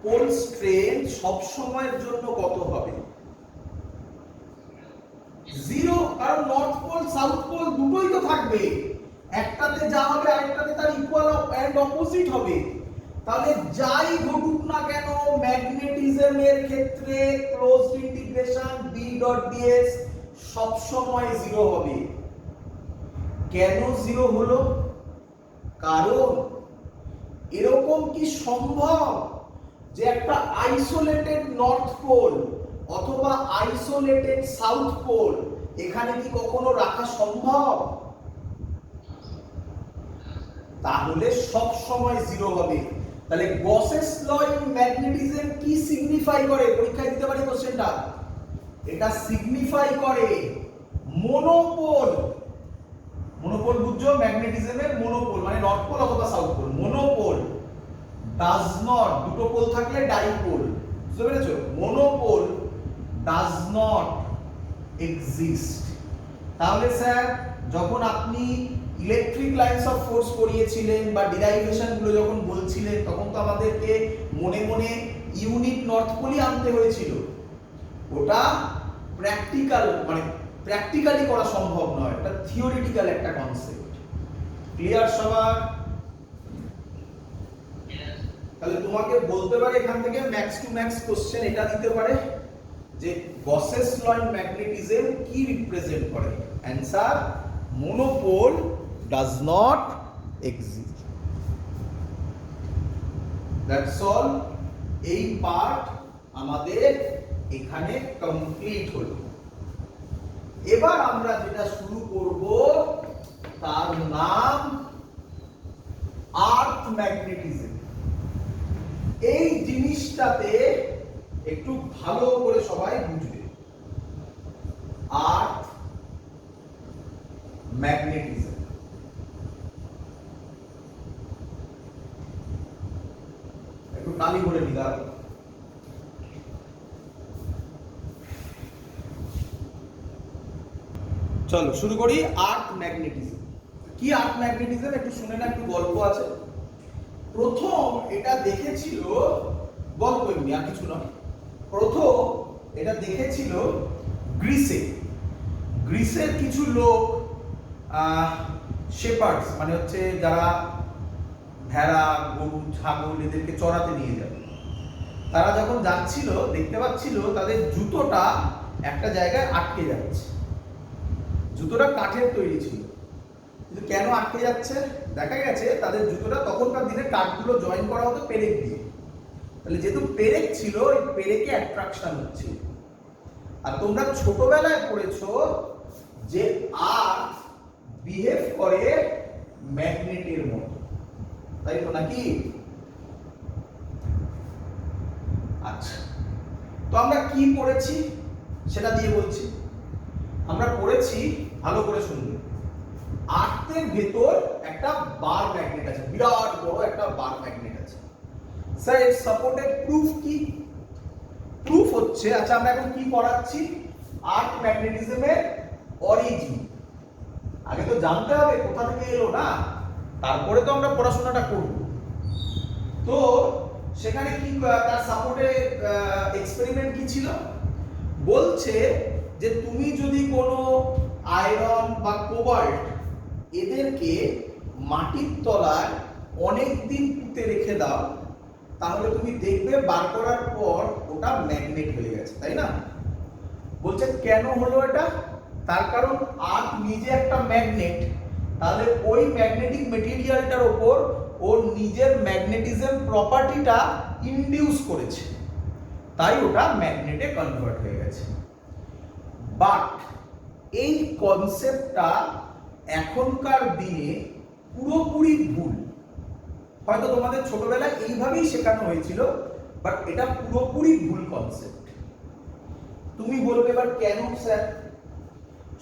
পোল স্ট্রেন সব সময়ের জন্য কত হবে? 0, কারণ নর্থ পোল সাউথ পোল দুটোই তো থাকবে, একটাতে যা হবে আরেকটাতে তার ইকুয়াল এন্ড অপোজিট হবে। তাহলে যাই ঘটুক না কেন ম্যাগনেটিজমের ক্ষেত্রে ক্লোজড ইন্টিগ্রেশন B.ds সব সময় 0 হবে। কেন 0 হলো? কারণ এরকম কি সম্ভব যে একটা আইসোলেটেড নর্থ পোল অথবা আইসোলেটেড সাউথ পোল এখানে কি কখনো রাখা সম্ভব? তাহলে সব সময় 0 হবে। তাহলে গসেস ল ইন ম্যাগনেটিজম কি সিগনিফাই করে? পরীক্ষায় দিতে পারি কোশ্চেনটা। এটা সিগনিফাই করে মনোপোল। মনোপোল বুঝছো? ম্যাগনেটিজমের মনোপোল মানে নর্থ পোল অথবা south pole. Monopole does not, দুটো পোল থাকলে ডাইপোল, বুঝতে পেরেছো? Monopole does not exist. তাহলে স্যার যখন আপনি ইলেকট্রিক লাইনস অফ ফোর্স পড়িয়েছিলেন বা ডিরাইভেশন গুলো যখন বলছিলেন তখন তো আমাদেরকে মনে মনে ইউনিট নর্থ পোলই আনতে হয়েছিল। ওটা প্র্যাকটিক্যাল মানে প্র্যাকটিক্যালি করা সম্ভব নয়, এটা থিওরিটিক্যাল একটা কনসেপ্ট। ক্লিয়ার সবার? তাহলে তোমাকে বলতে পারে এখান থেকে ম্যাক্স টু ম্যাক্স কোশ্চেন এটা দিতে পারে যে গসেস ল ইন ম্যাগনেটিজম কি রিপ্রেজেন্ট করে? Answer monopole does not exist. That's all. এই পার্ট আমাদের এখানে কমপ্লিট হলো। এবার আমরা যেটা শুরু করব তার নাম আর্থ ম্যাগনেটিজম। এই জিনিসটাতে একটু ভালো করে সবাই বুঝবে। আর্থ ম্যাগনেটিজম একটু কালি বলে নিলাম। চলো শুরু করি। আর্থ ম্যাগনেটিজম কি? আর্থ ম্যাগনেটিজম একটু শুনে না, একটু গল্প আছে। প্রথম এটা দেখেছিল, গল্প এমনি আর কিছু নয়, প্রথম এটা দেখেছিল গ্রিসে। গ্রিসের কিছু লোক শেপার্ডস মানে হচ্ছে যারা ভেড়া গরু ছাগল এদেরকে চড়াতে নিয়ে যাবে, তারা যখন যাচ্ছিল দেখতে পাচ্ছিল তাদের জুতোটা একটা জায়গায় আটকে যাচ্ছে। জুতোটা কাঠের তৈরি ছিল, কিন্তু কেন আটকে যাচ্ছে? দেখা গেছে তাদের জুতোটা তখনকার দিনে কাঠগুলো জয়েন করা হতো পেরেক দিয়ে। তাহলে যেহেতু পেরেক ছিল ওই পেরেকে অ্যাট্রাকশন হচ্ছে। আর তোমরা ছোটবেলায় পড়েছো যে আর্থ বিহেভ করে ম্যাগনেটের মতো, তাই তো নাকি? আচ্ছা, তো আমরা কি পড়েছি সেটা দিয়ে বলছি। আমরা পড়েছি, ভালো করে শুনবে, আর্থের ভেতর একটা বার ম্যাগনেট আছে, বিরাট বড় একটা বার ম্যাগনেট আছে। স্যার এর সাপোর্টেড প্রুফ কি? প্রুফ হচ্ছে, আচ্ছা আমরা এখন কি পড়াচ্ছি? আর্থ ম্যাগনেটিজমের অরিজিন। আগে তো জানতে হবে কোথা থেকে এলো না, তারপরে তো আমরা পড়াশোনাটা করব। তো সেখানে কি তার সাপোর্টে এক্সপেরিমেন্ট কি ছিল? বলছে যে তুমি যদি কোনো আয়রন বা কোবাল্ট এদেরকে মাটির তলায় অনেক দিন পুঁতে রেখে দাও, তাহলে তুমি দেখবে বার করার পর ওটা ম্যাগনেট হয়ে গেছে, তাই না? বলছে কেন হলো এটা? তার কারণ আর্থ নিজে একটা ম্যাগনেট, তাহলে ওই ম্যাগনেটিক মেটেরিয়ালটার উপর ওর নিজের ম্যাগনেটিজম প্রপার্টিটা ইনডিউস করেছে, তাই ওটা ম্যাগনেটে কনভার্ট হয়ে গেছে। বাট এই কনসেপ্টটা এখনকার দিনে পুরোপুরি ভুল। হয়তো তোমাদের ছোটবেলায় এইভাবেই শেখানো হয়েছিল, বাট এটা পুরোপুরি ভুল কনসেপ্ট। তুমি বলবে এবার কেন স্যার?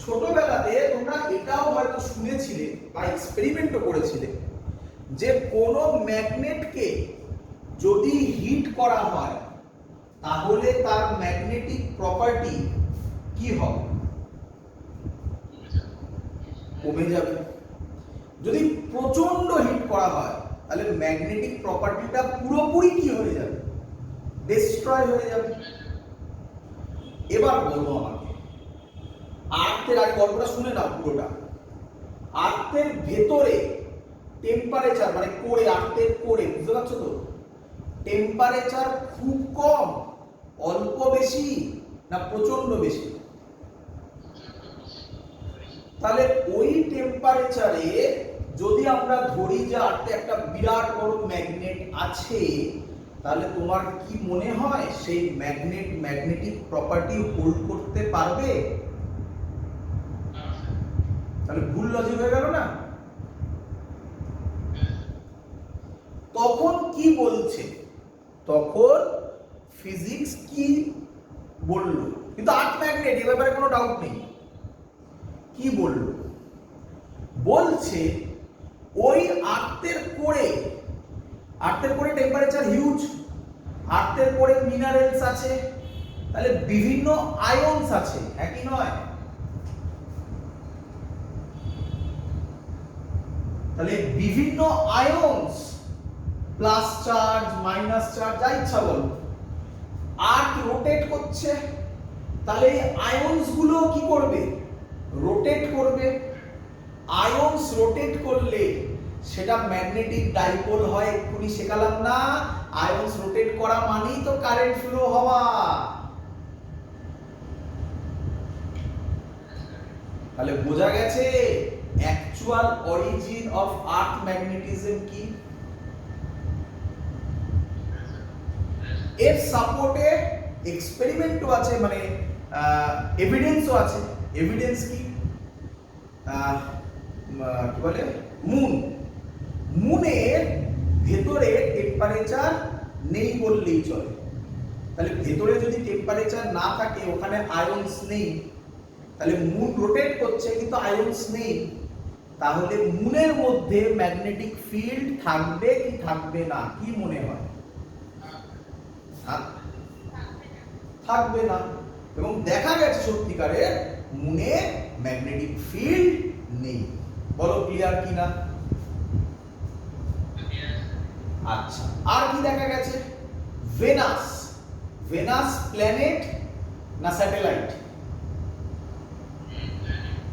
ছোটবেলাতে তোমরা এটাও হয়তো শুনেছিলে বা এক্সপেরিমেন্টও করেছিলে যে কোনো ম্যাগনেটকে যদি হিট করা হয় তাহলে তার ম্যাগনেটিক প্রপার্টি কি হবে? কমে যাবে। যদি প্রচন্ড হিট করা হয় তাহলে ম্যাগনেটিক প্রপার্টিটা পুরোপুরি কি হয়ে যাবে, ডিস্ট্রয় হয়ে যাবে। এবার বলো আমাকে, আর্থের, আগে গল্পটা শুনে নাও পুরোটা। আর্থের ভেতরে টেম্পারেচার মানে কোরে, আর্থের কোরে, বুঝতে পারছো তো, টেম্পারেচার খুব কম, অল্প বেশি না প্রচন্ড বেশি? তাহলে ওই টেম্পারেচারে যদি আমরা ধরি যে আর্থে একটা বিরাট বড় ম্যাগনেট আছে, তাহলে তোমার কি মনে হয় সেই ম্যাগনেটিক প্রপার্টি হোল্ড করতে পারবে? তাহলে ভুল লজিক হয়ে গেল না? তখন কি বলছে, তখন ফিজিক্স কি বলল, কিন্তু আর্থ ম্যাগনেট, এ ব্যাপারে কোনো ডাউট নেই। কি বলল? বলছে ওই আর্থের কোরে টেম্পারেচার হিউজ, আর্থের কোরে মিনারেলস আছে, তাহলে বিভিন্ন আয়নস আছে, একই নয়? তাহলে বিভিন্ন ions, plus charge, minus charge, যা ইচ্ছা বলো, আর্থ রোটেট করছে, তাহলে এই আয়নস গুলো কি করবে, রোটেট করবে। আয়নস রোটেট করলে সেটা ম্যাগনেটিক ডাইপোল হয়, এক্ষুনি শেখালাম না? আয়নস রোটেট করা মানেই তো কারেন্ট ফ্লো হওয়া। তাহলে বোঝা গেছে actual origin of earth magnetism কি। এর সাপোর্টে এক্সপেরিমেন্টও আছে, মানে এভিডেন্সও আছে। এভিডেন্স কি? কি বলে, মুনের ভেতরে টেম্পারেচার নেই বললেই চলে। তাহলে ভেতরে যদি টেম্পারেচার না থাকে, ওখানে আয়নস নেই, তাহলে মুন রোটেট করছে কিন্তু আয়নস নেই, তাহলে মুনের মধ্যে ম্যাগনেটিক ফিল্ড থাকবে কি থাকবে না, কি মনে হয়? থাকবে না। এবং দেখা গেছে সত্যিকারের মুনে ম্যাগনেটিক ফিল্ড নেই। বলো ক্লিয়ার কি না? আচ্ছা, আর কি দেখা গেছে? ভেনাস প্ল্যানেট না স্যাটেলাইট?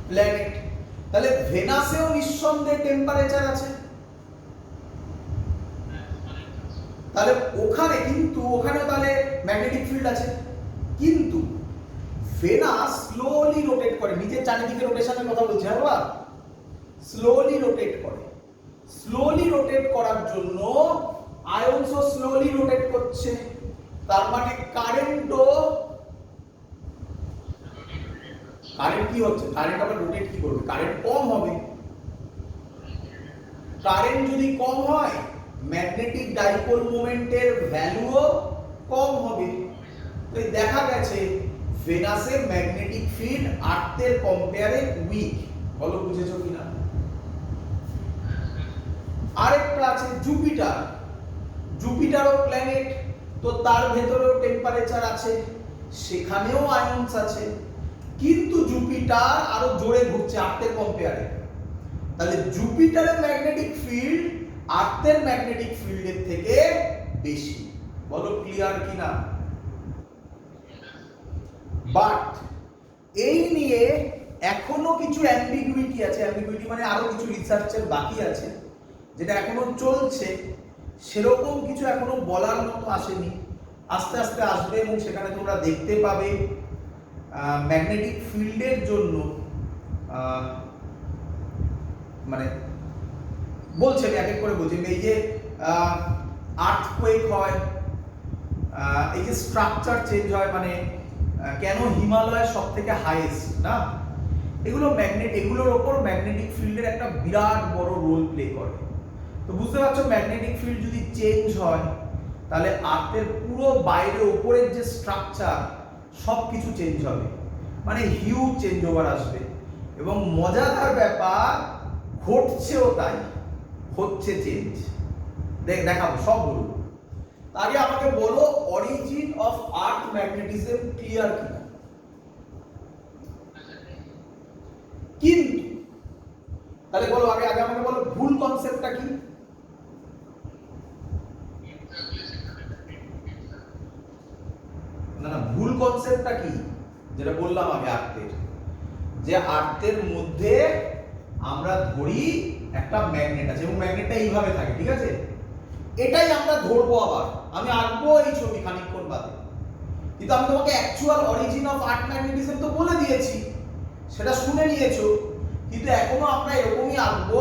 প্ল্যানেট। তাহলে ভেনাসেও নিঃসন্দেহে টেম্পারেচার আছে, তাহলে ওখানে কিন্তু ওখানেও তাহলে ম্যাগনেটিক ফিল্ড আছে, কিন্তু ভেনাস স্লোলি রোটেট করে, নিজের চারিদিকে রোটেশনের কথা বলছি, হ্যাঁ বাবা, স্লোলি রোটেট করে। স্লোলি রোটেট করার জন্য আয়নসও স্লোলি রোটেট করছে, তার মানে কারেন্ট কি হচ্ছে, কারেন্ট আবার রোটেট কি করবে, কারেন্ট কম হবে। কারেন্ট যদি কম হয়, ম্যাগনেটিক ডাইপোল মোমেন্টের ভ্যালুও কম হবে। তাই দেখা গেছে ভেনাসের ম্যাগনেটিক ফিল্ড আর্থের কম্পেয়ারে উইক। বলো বুঝেছো কিনা? আরেকটা আছে জুপিটারও প্ল্যানেট, তো তার ভেতরেও টেম্পারেচার আছে, সেখানেও আয়নস আছে, কিন্তু জুপিটার আরো জোরে ঘুরছে আর্থের কম্পেয়ারে। তাহলে জুপিটারের ম্যাগনেটিক ফিল্ড আর্থের ম্যাগনেটিক ফিল্ডের থেকে বেশি। বলো ক্লিয়ার কিনা? বাট এই নিয়ে এখনো কিছু অ্যাম্বিগুইটি আছে। অ্যাম্বিগুইটি মানে আরো কিছু রিসার্চের বাকি আছে, যেটা এখনো চলছে, সেরকম কিছু এখনো বলার মতো আসেনি। আস্তে আস্তে আসবে এবং সেখানে তোমরা দেখতে পাবে ম্যাগনেটিক ফিল্ডের জন্য মানে বলছে, এক এক করে বলছে, এই যে আর্থকোয়েক হয়, এই যে স্ট্রাকচার চেঞ্জ হয়, মানে কেন হিমালয় সব থেকে হাইয়েস্ট না, এগুলোর ওপর ম্যাগনেটিক ফিল্ডের একটা বিরাট বড় রোল প্লে করে। তো বুঝতে পারছো, ম্যাগনেটিক ফিল্ড যদি চেঞ্জ হয়, তাহলে আর্থের পুরো বাইরে ওপরের যে স্ট্রাকচার সব কিছু চেঞ্জ হবে, মানে হিউজ চেঞ্জ ওভার আসবে। এবং মজাদার ব্যাপার, ঘটছেও তাই, হচ্ছে চেঞ্জ। দেখাবো, সব বলবো। আগে আমাকে বলো origin of earth magnetism clear কিনা? কিন্তু তাহলে বলো, আগে আমাকে বলো ভুল কনসেপ্টটা কি? না না, ভুল কনসেপ্টটা কি যেটা বললাম আগে আর্থের, যে আর্থের মধ্যে আমরা ধরি একটা ম্যাগনেট আছে এবং ম্যাগনেটটা এইভাবে থাকে, ঠিক আছে, এটাই আমরা ধরবো। আবার আমি আঁকবো এই ছবি খানিকক্ষণ বাদে, কিন্তু আমি তোমাকে actual origin of earth magnetism তো বলে দিয়েছি, সেটা শুনে নিয়েছো, কিন্তু এখনো আমরা এরকমই আঁকবো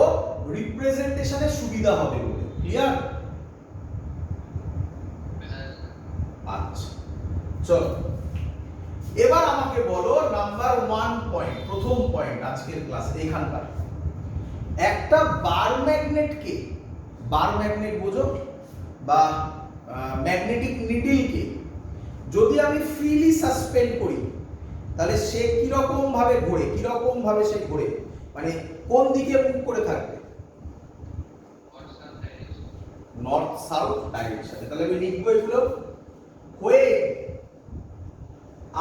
রিপ্রেজেন্টেশনের সুবিধা হবে বলে। ক্লিয়ার? আচ্ছা চলো এবার আমাকে বলো নাম্বার 1 পয়েন্ট, প্রথম পয়েন্ট আজকের ক্লাসে এখানকার, একটা বার ম্যাগনেটকে, বার ম্যাগনেট বোঝো বা ম্যাগনেটিক নিডলকে যদি আমি ফ্রিলি সাসপেন্ড করি তাহলে সে কিরকম ভাবে ঘোরে, কিরকম ভাবে সে ঘোরে, মানে কোন দিকে মুখ করে থাকবে? নর্থ সাউথ ডাইরেকশনে। তাহলে আমি লিখবো এগুলো, when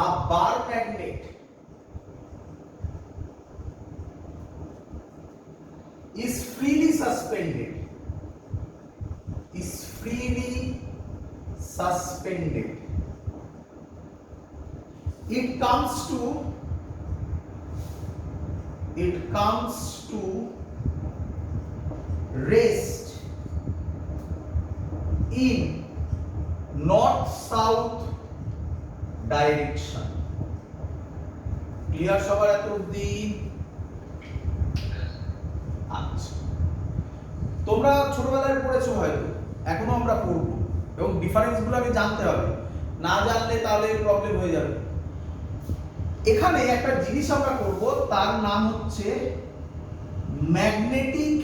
a bar magnet is freely suspended, it comes to rest in north south direction. Clear সবার এত অবধি? আচ্ছা, তোমরা ছোটবেলায় পড়েছো হয়তো, এখনো আমরা পড়বো এবং ডিফারেন্স গুলো আগে জানতে হবে, না জানলে তাহলে প্রবলেম হয়ে যাবে। এখানে একটা জিনিস আমরা করব, তার নাম হচ্ছে ম্যাগনেটিক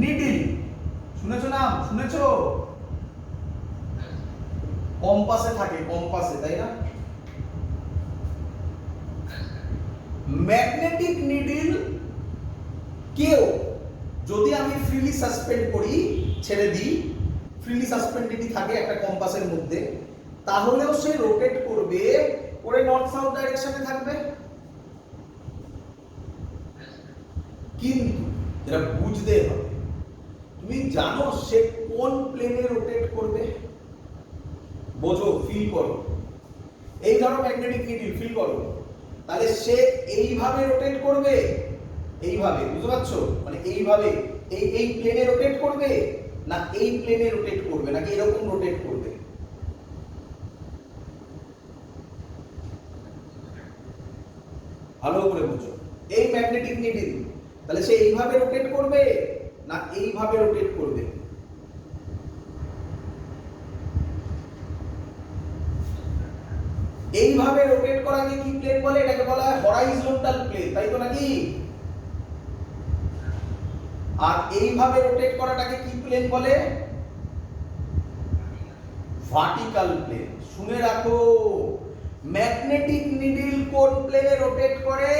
নিডল। শুনেছো নাম? শুনেছো? কম্পাসে থাকে, কম্পাসে, তাই না? ম্যাগনেটিক নিডল কেও যদি আমি ফ্রিলি সাসপেন্ড করি, ছেড়ে দিই, ফ্রিলি সাসপেন্ডেডই থাকে একটা কম্পাসের মধ্যে, তাহলেও সে রোটেট করবে, করে নর্থ সাউথ ডাইরেকশনে থাকবে। কিন্তু যেটা বুঝতে হবে, তুমি জানো সে কোন প্লেনে রোটেট করবে? বোঝো, ফিল করো, এই ধরো ম্যাগনেটিক নিডল, ফিল করো, তাহলে সে এইভাবে রোটেট করবে, এইভাবে, বুঝতে পারছো? মানে এইভাবে এই প্লেনে রোটেট করবে, না এই প্লেনে রোটেট করবে, নাকি এরকম রোটেট করবে? ভালো করে বুঝো, এই ম্যাগনেটিক নিডল, তাহলে সে এইভাবে রোটেট করবে না এইভাবে রোটেট করবে? এইভাবে রোটেট করাকে কি প্লেন বলে? এটাকে বলা হয় হরাইজন্টাল প্লেন, তাই তো নাকি? আর এইভাবে রোটেট করাটাকে কি প্লেন বলে? Vertical plane. শুনে রাখো, ম্যাগনেটিক নিডল কোন প্লেনে রোটেট করে?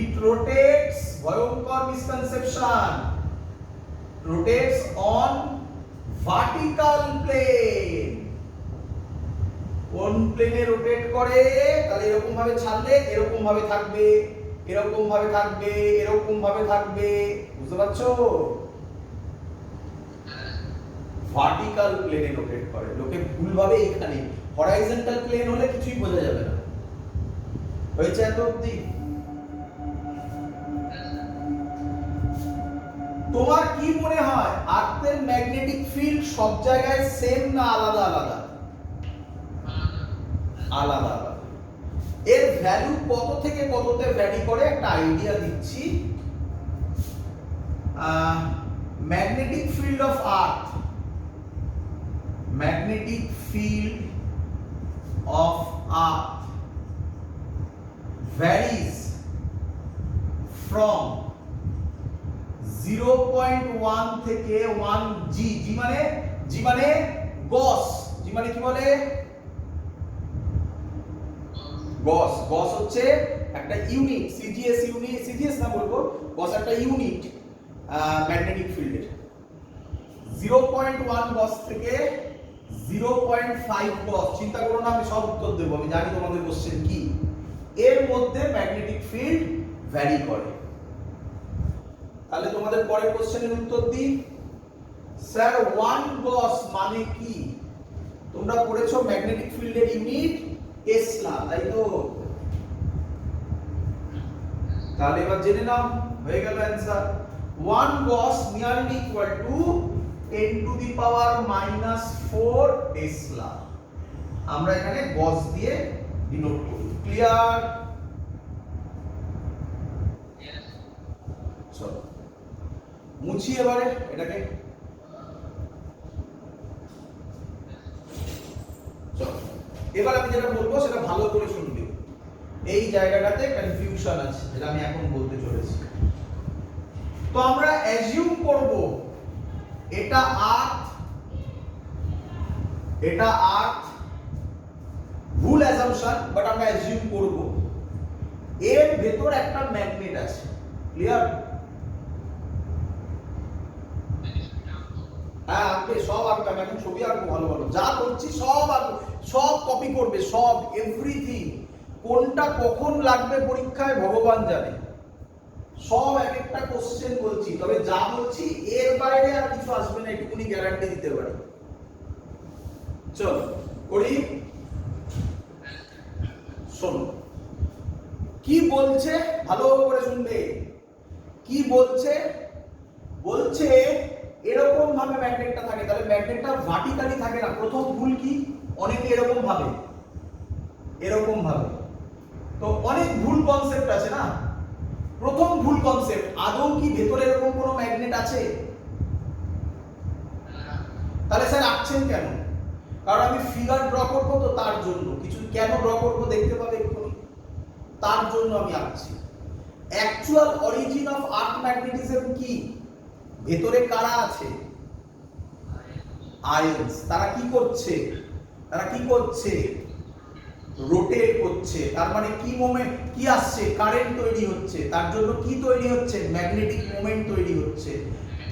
ইট রোটেটস, ভয়ঙ্কর misconception, rotates on vertical plane. কোন প্লেনে রোটেট করে? তাহলে এরকম ভাবে ছাড়লে এরকম ভাবে থাকবে, এরকম ভাবে থাকবে, এরকম ভাবে থাকবে, বুঝতে পারছো? ভার্টিক্যাল প্লেনে রোটেট করে। লোকে ভুলভাবে এখানে হরাইজন্টাল প্লেন হলে কিছুই বোঝা যাবে না। হয়েছে এত অবধি? তোমার কি মনে হয় আর্থের ম্যাগনেটিক ফিল্ড সব জায়গায় সেম না আলাদা আলাদা? আলাদা আলাদা। এর ভ্যালু কত থেকে কততে ভ্যারি করে একটা আইডিয়া দিচ্ছি। Magnetic field of Earth, magnetic field of earth varies from 0.1 থেকে 1 জি। জি মানে গস। জি মানে কি বলে? গস। গস হচ্ছে একটা ইউনিট, সিজিএস ইউনিট, সিজিএস না বলবো, গস একটা ইউনিট ম্যাগনেটিক ফিল্ডের। 0.1 গস থেকে 0.5 গস, চিন্তা করো না, আমি সব উত্তর দেবো, আমি জানি তোমাদের কোশ্চেন কি। এর মধ্যে ম্যাগনেটিক ফিল্ড ভ্যারি করে। তাহলে তোমাদের পরের কোশ্চেনের উত্তর দিই। স্যার 1 গস মানে কি? তোমরা পড়েছো ম্যাগনেটিক ফিল্ডের ইউনিট টেসলা, তাই তো? তাহলে এবার জেনে নাও, হয়ে গেল answer. 1 Gauss nearly equal to 10 to the power -4 Tesla. আমরা এখানে গস দিয়ে ডিনোট করি। ক্লিয়ার? চলো মুছি এবারে এটাকে। চলো এবার আমি যেটা বলবো সেটা ভালো করে শুনবে। এই জায়গাটাতে কনফিউশন আছে যেটা আমি এখন বলতে চলেছি। তো আমরা অ্যাজিউম করব এটা আর্থ, এটা আর্থ, ভুল অ্যাজাম্পশন, বাট আমরা অ্যাজিউম করব এর ভেতর একটা ম্যাগনেট আছে। ক্লিয়ার? হ্যাঁ আঁকবে, সব আঁকবে। আমি এখন ছবি আঁকবো ভালো ভালো, যা করছি সব আঁকবে, সব কপি করবে, সব এভরিথিং। কোনটা কখন লাগবে পরীক্ষায় ভগবান জানে। সব এক একটা কোশ্চেন বলছি, তবে যা বলছি এর বাইরে আর কিছু আসবে না, এটুকুনি গ্যারান্টি দিতে পারি। চলো করি। শোনো কি বলছে, ভালো করে শুনবে। কি বলছে? বলছে এরকম ভাবে ম্যাগনেটটা থাকে, তাহলে ম্যাগনেটটা ভার্টিক্যালি থাকে না। প্রথম ভুল কি? অনেকে এরকম ভাবে, এরকম ভাবে। তো অনেক ভুল কনসেপ্ট আছে না। প্রথম ভুল কনসেপ্ট, আদৌ কি ভেতরে এরকম কোনো ম্যাগনেট আছে? তাহলে স্যার আঁকছেন কেন? কারণ আমি ফিগার ড্র করবো, তো তার জন্য কিছু কেন ড্র করবো দেখতে পাবে এক্ষুনি, তার জন্য আমি আঁকছি। Actual origin of earth magnetism কি? ভেতরে কারা আছে? আয়ন্স। তারা কি করছে? তারা কি করছে? রোটেট করছে। তার মানে কি মোমেন্ট কি আসছে? কারেন্ট তৈরি হচ্ছে। তার জন্য কি তৈরি হচ্ছে? ম্যাগনেটিক মোমেন্ট তৈরি হচ্ছে।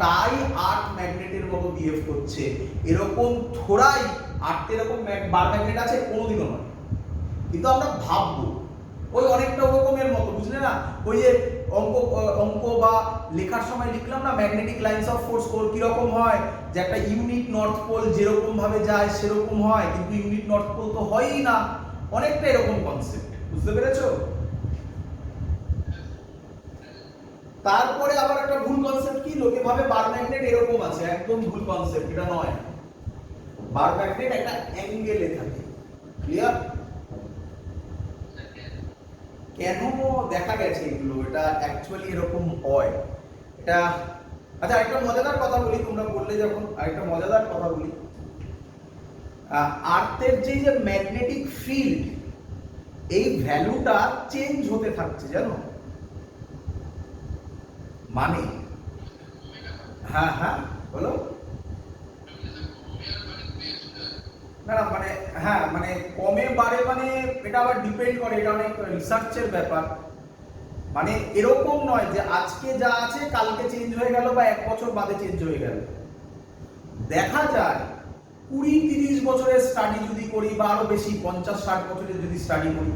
তাই আর্থ ম্যাগনেটের মতো বিহেভ করছে। এরকম থোড়াই আর্থ এরকম বার ম্যাগনেট আছে কোনোদিনও নয়, কিন্তু আমরা ভাববো ওই অনেকটা ওরকমের মতো, বুঝলে না? ওই যে অঙ্ক বা লেখার সময় লিখলাম না ম্যাগনেটিক লাইনস অফ ফোর্স কি রকম হয়, যে একটা ইউনিট নর্থ পোল যেরকম ভাবে যায় সেরকম হয়, কিন্তু ইউনিট নর্থ পোল তো হয়ই না। অনেকটা এরকম কনসেপ্ট, বুঝতে পেরেছো? তারপরে আবার একটা ভুল কনসেপ্ট কি, লোকে ভাবে বার ম্যাগনেট এরকম আছে। একদম ভুল কনসেপ্ট, এটা নয়। বার ম্যাগনেট একটা অ্যাঙ্গেলে থাকে। ক্লিয়ার? কেন দেখা গেছে এগুলো, এটা অ্যাকচুয়ালি এরকম হয়। এটা আচ্ছা একটা মজাদার কথা বলি, তোমরা বললে যখন, আরেকটা মজাদার কথা বলি। আর্থের যে ম্যাগনেটিক ফিল্ড, এই ভ্যালুটা চেঞ্জ হতে থাকছে, জানো? মানে হ্যাঁ হ্যাঁ বলো। না না মানে হ্যাঁ মানে কমে বাড়ে, মানে এটা আবার ডিপেন্ড করে, এটা অনেক রিসার্চের ব্যাপার। মানে এরকম নয় যে আজকে যা আছে কালকে চেঞ্জ হয়ে গেল বা 1 বছর বাদে চেঞ্জ হয়ে গেল। দেখা যায় 20-30 বছরের স্টাডি যদি করি, বা আরো বেশি 50-60 বছরের যদি স্টাডি করি,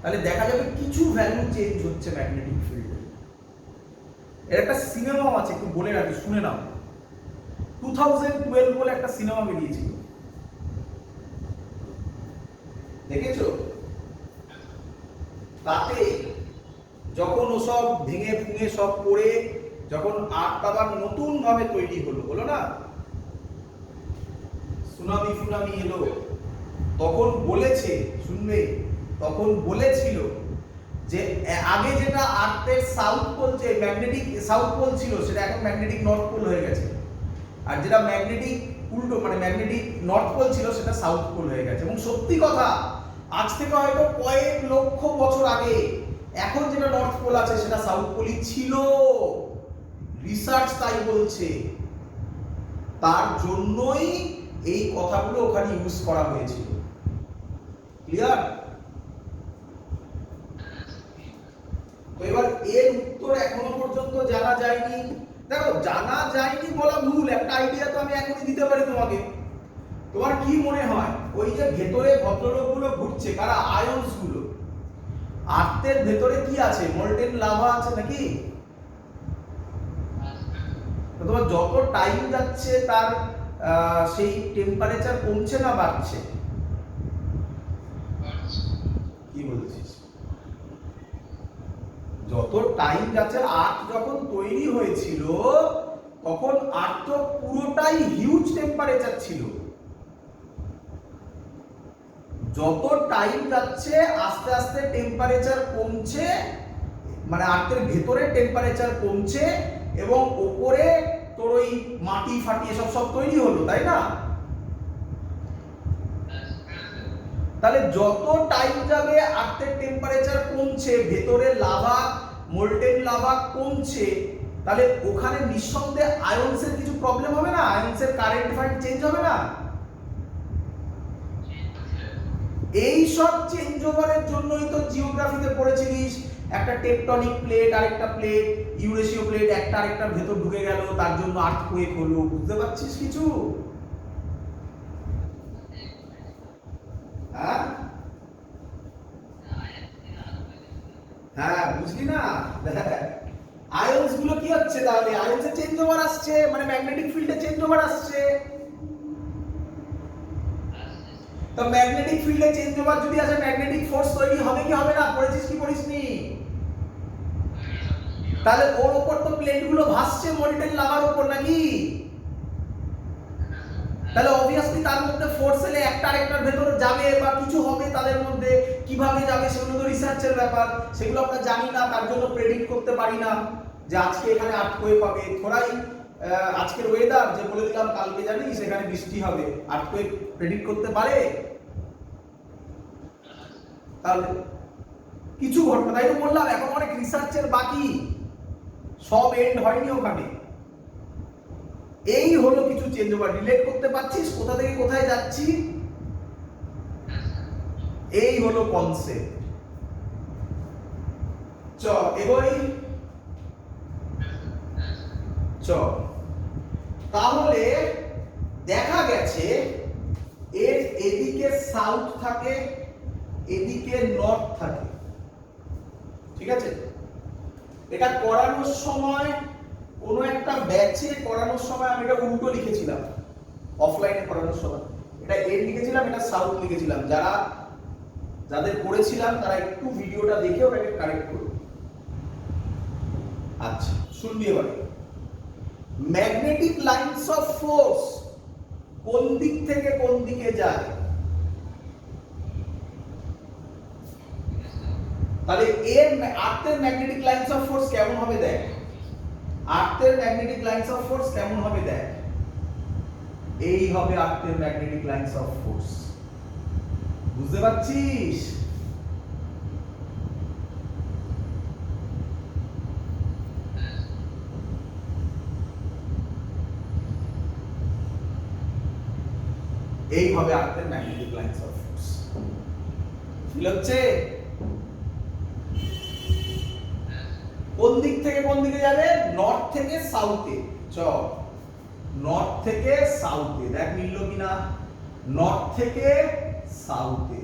তাহলে দেখা যাবে কিছু ভ্যালু চেঞ্জ হচ্ছে ম্যাগনেটিক ফিল্ডে। এর একটা সিনেমাও আছে, একটু বলে রাখি, শুনে নাও। 2012 বলে একটা সিনেমা বেরিয়েছিল, দেখেছো? তাতে যখন ওসব ভেঙে ফুঙে সব করে যখন আর্থ আবার নতুন ভাবে তৈরি হলো, বলো না, সুনামি ফুনামি এলো, তখন বলেছে, শুনবে, তখন বলেছিল যে আগে যেটা আর্থের সাউথ পোল, যে ম্যাগনেটিক সাউথ পোল ছিল, সেটা এখন ম্যাগনেটিক নর্থ পোল হয়ে গেছে। আর যেটা ম্যাগনেটিক উল্টো, মানে ম্যাগনেটিক নর্থ পোল ছিল, সেটা সাউথ পোল হয়ে গেছে। এবং সত্যি কথা, আজ থেকে হয়তো কয়েক লক্ষ বছর আগে এখন যেটা নর্থ পোল আছে সেটা সাউথ পোলই ছিল। রিসার্চ তাই বলছে। তার জন্যই এই কথাগুলো ওখানে ইউজ করা হয়েছিল। ক্লিয়ার? তো এবার এর উত্তর এখনো পর্যন্ত জানা যায়নি। দেখো, জানা যায়নি বলা ভুল, একটা আইডিয়া তো আমি এখনই দিতে পারি তোমাকে। তোমার কি মনে হয় ওই যে ভেতরে ভদ্রলোকগুলো ঘুরছে, কারা? আয়ন্স গুলো। আর্থের ভেতরে কি আছে? মল্টেন লাভা আছে নাকি? তো অথবা যত টাইম যাচ্ছে তার সেই টেম্পারেচার কমছে না বাড়ছে? কি বলছিস? যত টাইম যাচ্ছে, আর্থ যখন তৈরি হয়েছিল তখন আর্থ তো পুরোটাই হিউজ টেম্পারেচার ছিল। যত টাইম যাচ্ছে আস্তে আস্তে টেম্পারেচার কমছে, মানে আর্থের ভেতরে টেম্পারেচার কমছে এবং উপরে তোর ওই মাটি ফাটি এসব সব তৈরি হলো, তাই না? তাহলে যত টাইম যাবে আর্থের টেম্পারেচার কমছে, ভেতরে লাভা, মোল্টেন লাভা কমছে, তাহলে ওখানে নিঃসন্দেহে আয়নসের কিছু প্রবলেম হবে না? আয়নসের কারেন্ট ফারেন্ট চেঞ্জ হবে না? এই সব চেঞ্জ ওভারের জন্যই তো জিওগ্রাফিতে পড়েছিলিস একটা টেকটনিক প্লেট, আরেকটা প্লেট, ইউরেশীয় প্লেট একটা আরেকটার ভেতর ঢুকে গেল, তার জন্য আর্থকুয়েক হলো। বুঝতে পারছিস কিছু? হ্যাঁ হ্যাঁ, বুঝলি না? আয়নস গুলো কি হচ্ছে তাহলে? আয়নসে চেঞ্জ ওভার আসছে, মানে ম্যাগনেটিক ফিল্ডে চেঞ্জ ওভার আসছে। তো ম্যাগনেটিক ফিল্ডে চেঞ্জ ওভার যদি আসে, ম্যাগনেটিক ফোর্স তৈরি হবে কি হবে না? পড়েছিস কি পড়িসনি? তাহলে ওর উপর তো প্লেটগুলো ভাসছে মোল্টেন লাভার উপর, নাকি? তাহলে অবভিয়াসলি তার মধ্যে ফোর্স এলে একটা আরেকটার ভেতর যাবে বা কিছু হবে তাদের মধ্যে, কিভাবে যাবে সেগুলো তো রিসার্চের ব্যাপার, সেগুলো আমরা জানি না, তার জন্য প্রেডিক্ট করতে পারি না যে আজকে এখানে আর্থকুয়েক হবে। থোড়াই আজকের ওয়েদার যে বলে দিলাম কালকে জানিস এখানে বৃষ্টি হবে, আর্থকুয়েক প্রেডিক্ট করতে পারে? তাহলে কিছু ঘটনা, তাই তো বললাম এখন অনেক রিসার্চের বাকি, সব এন্ড হয়নি ওখানে। এই হলো কিছু চেঞ্জ ওভার। রিলেট করতে পারছিস কোথা থেকে কোথায় যাচ্ছি? এই হলো কনসেপ্ট। চ এগোই। চ তাহলে দেখা গেছে এর এদিকে সাউথ থাকে, এদিকে নর্থ থাকে, ঠিক আছে? এটা করানোর সময় কোনো একটা ব্যাচে করানোর সময় আমি এটা উল্টো লিখেছিলাম, অফলাইনে করানোর সময় এটা এর লিখেছিলাম, এটা সাউথ লিখেছিলাম। যাদের করেছিলাম তারা একটু ভিডিওটা দেখে ওটাকে কারেক্ট করুন। আচ্ছা শুনবি এবার। ম্যাগনেটিক লাইনস অফ ফোর্স কোন দিক থেকে কোন দিকে যায়? তাহলে এর আর্থের ম্যাগনেটিক লাইনস অফ ফোর্স কেমন হবে দেখ। আর্থের ম্যাগনেটিক লাইনস অফ ফোর্স কেমন হবে দেখ। এই হবে আর্থের ম্যাগনেটিক লাইনস অফ ফোর্স। বুঝতে পারছিস? এই হবে আর্থের magnetic lines of force. Feel হচ্ছে? কোন দিক থেকে কোন দিকে যাবে? নর্থ থেকে সাউথে। চ নর্থ থেকে সাউথে, দেখ মিললো কিনা? নর্থ থেকে সাউথে,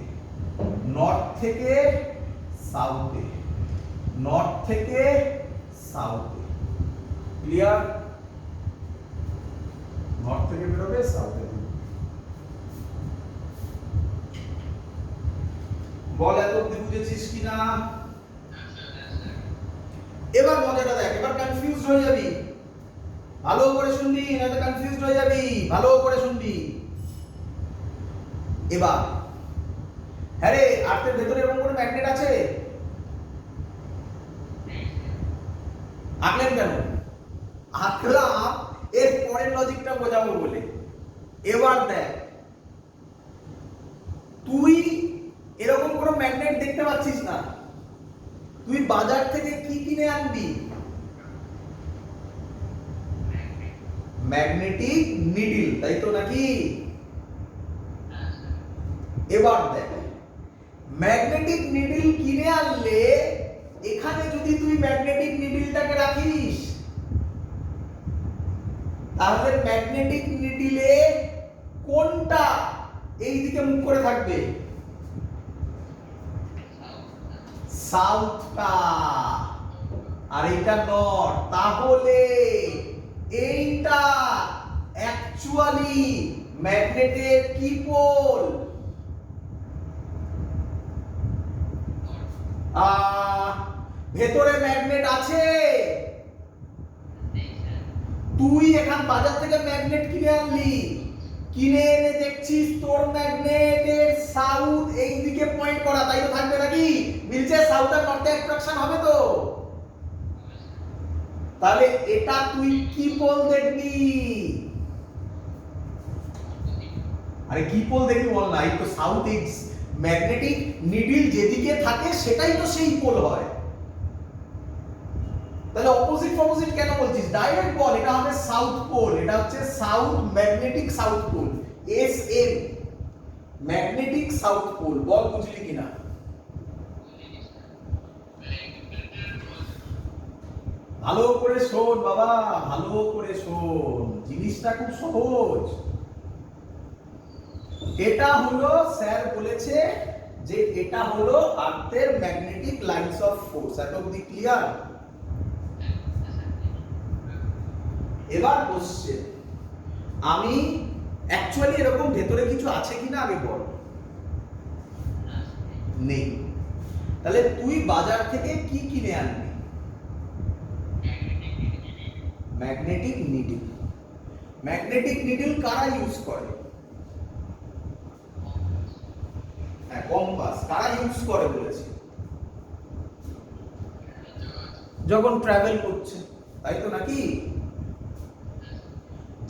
নর্থ থেকে সাউথে, নর্থ থেকে সাউথে। ক্লিয়ার? নর্থ থেকে বেরোবে সাউথে। বল এত অবধি বুঝেছিস কিনা? এবার মজাটা দেখ, এবার কনফিউজড হয়ে যাবি। ভালো করে শুনবি, নয়তো কনফিউজড হয়ে যাবি। ভালো করে শুনবি। এবার হ্যাঁ রে, আর্থের ভেতরে এরকম কোনো ম্যাগনেট আছে? আঁকলেন কেন? আঁকলাম এর পরের লজিকটা বোঝাবো বলে। এবার দেখ, তুই এরকম কোনো ম্যাগনেট দেখতে পাচ্ছিস না, তুই বাজার থেকে কি কিনে আনবি? ম্যাগনেটিক নিডল, তাই তো নাকি? এবার দেখ, ম্যাগনেটিক নিডল কিনে আনলে এখানে যদি তুই ম্যাগনেটিক নিডলটাকে রাখিস, তাহলে ম্যাগনেটিক নিডলে কোনটা এই দিকে মুখ করে থাকবে? সাউথটা, আর এটা নর্থ। তাহলে এইটা অ্যাকচুয়ালি ম্যাগনেটের কি পোল? ভেতরে ম্যাগনেট আছে? তুই এখান বাজার থেকে ম্যাগনেট কিনে আনলি, কিনে এনে দেখছিস তোর ম্যাগনেটের সাউথ এই দিকে পয়েন্ট করা, তাই তো থাকবে নাকি? মিলছে সাউথ আর নর্থে অ্যাট্রাকশন হবে তো। তাহলে এটা তুই কি পোল দেখবি? আরে কি পোল দেখবি বল না, এই তো সাউথ ইজ ম্যাগনেটিক নিডল যেদিকে থাকে সেটাই তো সেই পোল হয়। তাহলে অপোজিট অপোজিট কেন বলছিস? ডাইরেক্ট বল এটা হবে সাউথ পোল, এটা হচ্ছে south magnetic south pole, S M magnetic south pole. বল বুঝলি কিনা? ভালো করে শোন বাবা, ভালো করে শোন, জিনিসটা খুব সহজ। এটা হলো স্যার বলেছে যে এটা হলো আর্থের ম্যাগনেটিক লাইনস অফ ফোর্স। এত অবধি ক্লিয়ার? এবার কোশ্চেন, আমি অ্যাকচুয়ালি এরকম ভেতরে কিছু আছে কিনা আগে বল। নেই। তাহলে তুই বাজার থেকে কি কিনে আনবি? Magnetic needle. ম্যাগনেটিক নিডল কারা ইউজ করে? হ্যাঁ, কম্পাস। কারা ইউজ করে বলেছি? যখন ট্রাভেল করছে, তাই তো নাকি?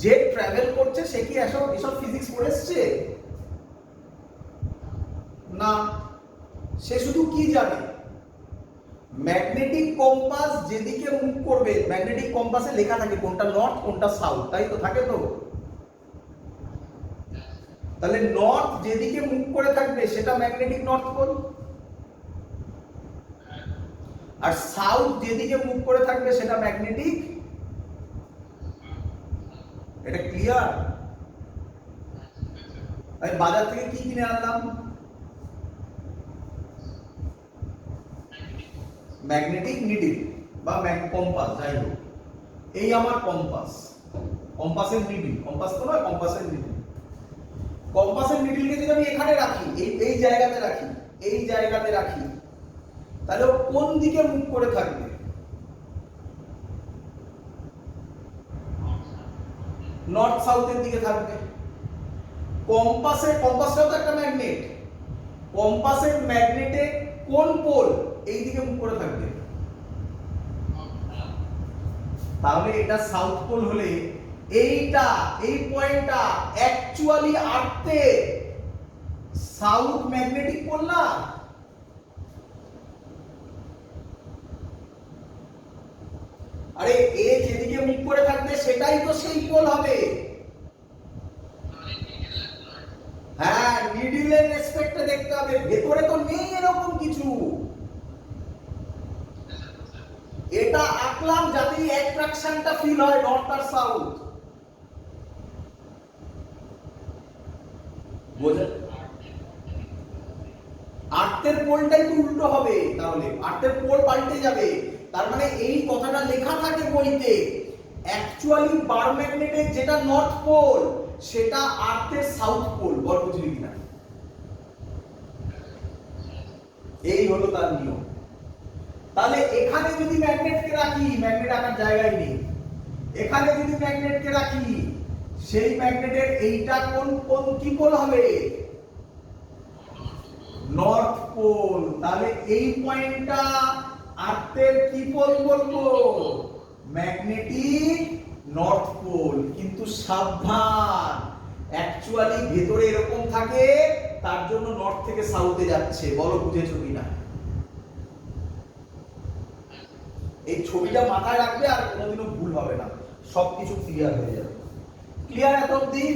যে ট্রাভেল করছে সে কি এসব ফিজিক্স পড়েছে? না, সে শুধু কি জানে? ম্যাগনেটিক কম্পাস যেদিকে মুভ করবে, ম্যাগনেটিক কম্পাসে লেখা থাকে কোনটা নর্থ কোনটা সাউথ, তাই তো থাকে তো। তাহলে নর্থ যেদিকে মুভ করে থাকবে সেটা ম্যাগনেটিক নর্থ পোল, আর সাউথ যেদিকে মুভ করে থাকবে সেটা ম্যাগনেটিক। এটা ক্লিয়ার? আমি বাজার থেকে কি কিনে আনলাম? ম্যাগনেটিক নিডল বা কম্পাস, যাই হোক। এই আমার কম্পাস, কম্পাসের নিডল, কম্পাস তো নয়, কম্পাসের নিডল। কম্পাসের নিডলকে যদি আমি এখানে রাখি, এই জায়গাতে রাখি, এই জায়গাতে রাখি, তাহলে কোন দিকে মুভ করে থাকবে? নর্থ সাউথের দিকে থাকবে। কম্পাসটাও তো একটা ম্যাগনেট, কম্পাসের ম্যাগনেটে কোন পোল এই দিকে মুভ করে থাকবে? তাহলে এটা সাউথ পোল হলে এইটা, এই পয়েন্টটা অ্যাকচুয়ালি আর্থে সাউথ ম্যাগনেটিক পোল না? আরে এ যেদিকে মুভ করে থাকবে সেটাই তো সেই পোল হবে। হ্যাঁ, নিডলের রেসপেক্টে দেখতে হবে, ভেতরে তো নেই এরকম কিছু। এটা আঁকলাম যাতে অ্যাট্রাকশনটা ফিল হয় নর্থ আর সাউথ। বোঝা? আর্থের পোলটাই তো উল্টো হবে, তাহলে আর্থের পোল পাল্টে যাবে। তার মানে এই কথাটা লেখা থাকে বইতে, অ্যাকচুয়ালি বার ম্যাগনেটের যেটা নর্থ পোল সেটা আর্থের সাউথ পোল। বল বুঝলি কিনা? এই হলো তার নিয়ম। তাহলে এখানে যদি ম্যাগনেটকে রাখি, ম্যাগনেট আকার জায়গায় নেই, এখানে যদি ম্যাগনেটকে রাখি, সেই ম্যাগনেটের এইটা কোন কোন কি পোল হবে? North pole. তাহলে এই পয়েন্টটা আর্থের কি পোল বলবো? Magnetic north pole. কিন্তু সাবধান, অ্যাকচুয়ালি ভেতরে এরকম থাকে, তার জন্য নর্থ থেকে সাউথে যাচ্ছে। বলো বুঝেছো কিনা? এই ছবিটা মাথায় রাখবে, আর কোনোদিনও ভুল হবে না, সবকিছু ক্লিয়ার হয়ে যাবে। ক্লিয়ার এত অবধি?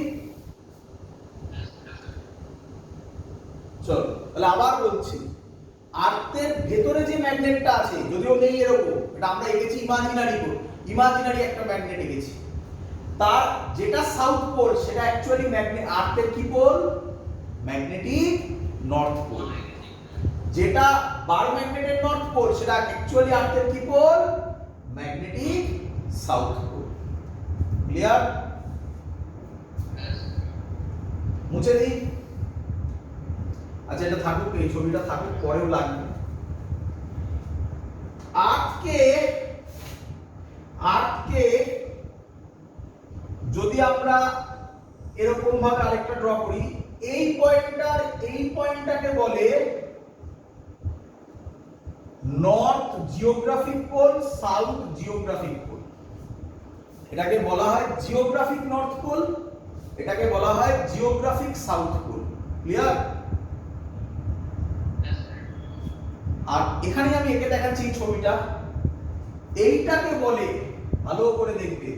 চলো তাহলে আবার বলছি, আর্থের ভেতরে যে ম্যাগনেটটা আছে, যদিও নেই এরকম, এটা আমরা এঁকেছি ইমাজিনারি একটা ম্যাগনেট এঁকেছি, তার যেটা সাউথ পোল সেটা অ্যাকচুয়ালি ম্যাগনেট আর্থের কি পোল? Magnetic north pole. যেটা বার ম্যাগনেটের নর্থ পোল সেটা অ্যাকচুয়ালি আর্থের কি pole? Magnetic south pole. Clear? মুছে দিই। আচ্ছা এটা থাকুক, এই ছবিটা থাকুক, পরেও লাগবে। আর্টকে যদি আমরা এরকম ভাবে আরেকটা ড্র করি, এই পয়েন্টটাকে বলে north geographic pole, south geographic pole. এটাকে বলা হয় জিওগ্রাফিক নর্থ পোল, এটাকে বলা হয় জিওগ্রাফিক সাউথ পোল। ক্লিয়ার? আর এখানে আমি একে দেখাচ্ছি এই ছবিটা, এইটাকে বলে, ভালো করে দেখবে,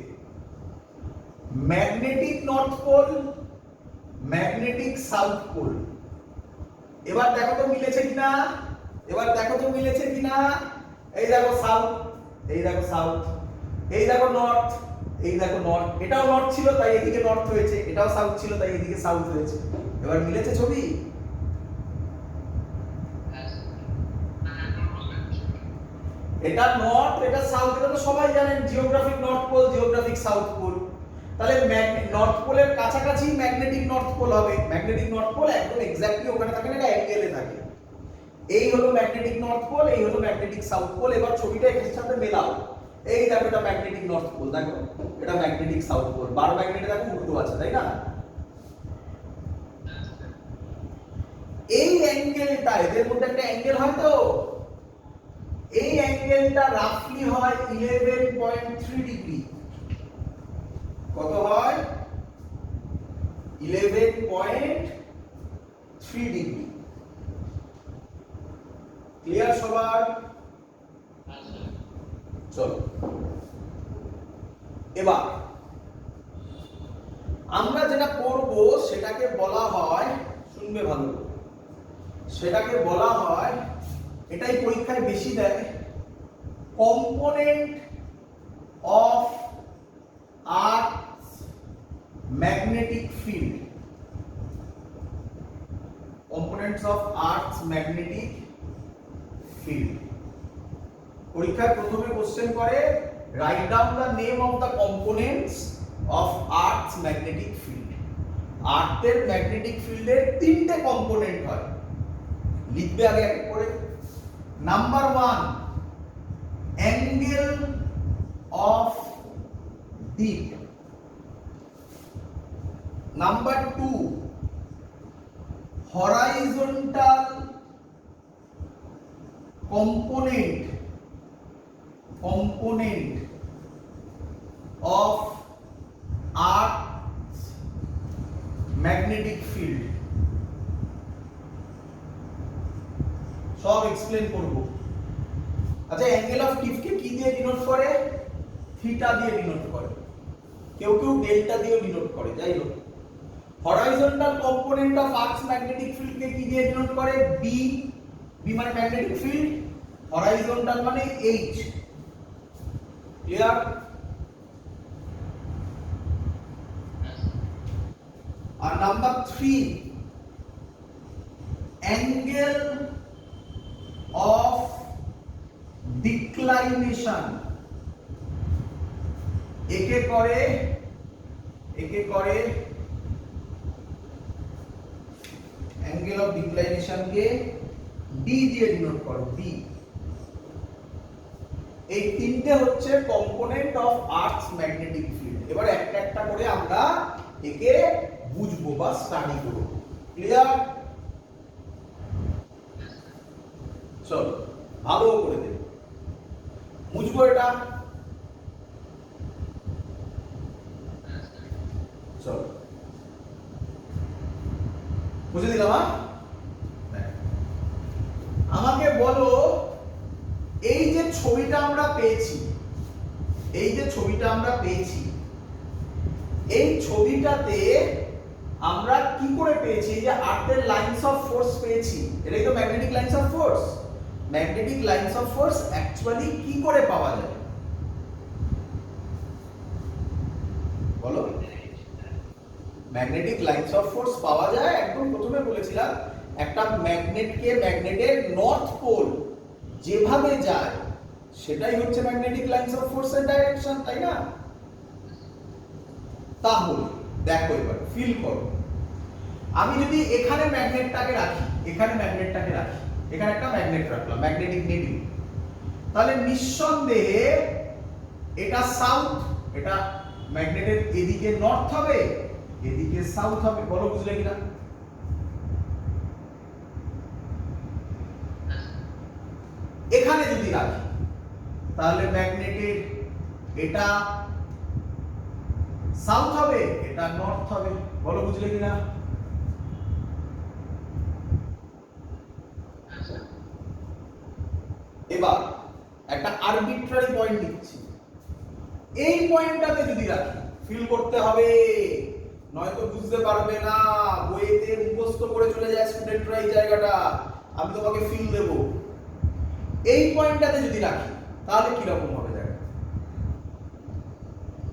magnetic north pole, magnetic south pole. এবার দেখো তো মিলেছে কিনা, এবার দেখো তো মিলেছে কিনা। এই দেখো সাউথ, এই দেখো সাউথ, এই দেখো নর্থ, এই দেখো নর্থ। এটাও নর্থ ছিল তাই এদিকে নর্থ হয়েছে, এটাও সাউথ ছিল তাই এদিকে সাউথ হয়েছে। এবার মিলেছে ছবি? এটা নর্থ, এটা সাউথ, এটা তো সবাই জানেন, geographic north pole, geographic south pole. তাহলে নর্থ পোলের কাছাকাছি ম্যাগনেটিক নর্থ পোল হবে। ম্যাগনেটিক নর্থ পোল একদম এক্স্যাক্টলি ওখানে থাকে না, এটা অ্যাঙ্গেলে থাকে। এই হলো ম্যাগনেটিক নর্থ পোল, এই হলো ম্যাগনেটিক সাউথ পোল। এবার ছবিটা এর সাথে মেলাও। এই দেখো এটা ম্যাগনেটিক নর্থ পোল, দেখো এটা ম্যাগনেটিক সাউথ পোল। বার ম্যাগনেটে দেখো উল্টো আছে, তাই না? এই অ্যাঙ্গেলটা, এদের মধ্যে একটা অ্যাঙ্গেল হয় তো, এই অ্যাঙ্গেলটা রাফলি হয় 11.3 ডিগ্রি। কত হয়? 11.3 ডিগ্রি। ক্লিয়ার সবার? চলো এবার আমরা যেটা করব সেটাকে বলা হয়, শুনবে ভালো, সেটাকে বলা হয়, এটাই পরীক্ষায় বেশি দেয়, component of Earth's magnetic field. Components of Earth's magnetic field. পরীক্ষায় প্রথমে কোশ্চেন করে, write down the name of the components of Earth's magnetic field. আর্থের ম্যাগনেটিক ফিল্ডের তিনটে কম্পোনেন্ট হয়, লিখবে আগে এক করে। Number 1, angle of dip. Number 2, horizontal component of Earth's magnetic field। সব এক্সপ্লেন করব। আচ্ছা অ্যাঙ্গেল অফ টিপ কে কি দিয়ে ডিনোট করে? থিটা দিয়ে ডিনোট করে, কেউ কেউ ডেল্টা দিয়ে ডিনোট করে, যাই হোক। Horizontal component of Earth's magnetic field কে কি দিয়ে ডিনোট করে? বি। বি মানে ম্যাগনেটিক ফিল্ড, হরাইজন্টাল মানে এইচ। ক্লিয়ার? আর নাম্বার 3, অ্যাঙ্গেল অফ ডিক্লাইনেশন। একে করে অ্যাঙ্গেল অফ ডিক্লাইনেশন কে ডি দিয়ে ডিনোট করো, ডি। এই তিনটে হচ্ছে component of Earth's magnetic field. এবার একটা একটা করে আমরা একে বুঝবো বা স্টাডি করব। ক্লিয়ার? চলো ভালো করে দেব, বুঝবো এটা। চলো বুঝে দিলাম। আমাকে বলো, এই যে ছবিটা আমরা পেয়েছি, এই ছবিটাতে আমরা কি করে পেয়েছি? এই যে আর্থের লাইনস অফ ফোর্স পেয়েছি, এটাই তো magnetic lines of force. Magnetic lines of force actually কি করে পাওয়া যায় বলো? ম্যাগনেটিক লাইনস অফ ফোর্স পাওয়া যায়, একদম প্রথমে বলেছিলাম, একটা ম্যাগনেটকে, ম্যাগনেটের নর্থ পোল যেভাবে যায় সেটাই হচ্ছে ম্যাগনেটিক লাইনস অফ ফোর্স এর ডাইরেকশন, তাই না? তাহলে দেখো এবার ফিল করো, আমি যদি এখানে ম্যাগনেটটাকে রাখি, এখানে একটা ম্যাগনেট রাখলাম, ম্যাগনেটিক নিডল, তাহলে নিঃসন্দেহে এটা সাউথ, এটা ম্যাগনেটের এদিকে নর্থ হবে, এদিকে সাউথ হবে। বলো বুঝলে কিনা? এখানে যদি রাখি তাহলে ম্যাগনেটের এটা সাউথ হবে, এটা নর্থ হবে। বলো বুঝলে কিনা? এবার একটা আরবিট্রারি পয়েন্ট দিচ্ছি, এই পয়েন্টটাতে যদি রাখি, ফিল করতে হবে, নয়তো বুঝতে পারবে না, বইতে মুখস্থ করে চলে যায় স্টুডেন্টরা এই জায়গাটা, আমি তোমাকে ফিল দেব। এই পয়েন্টটাতে যদি রাখি তাহলে কি রকম হবে দেখো,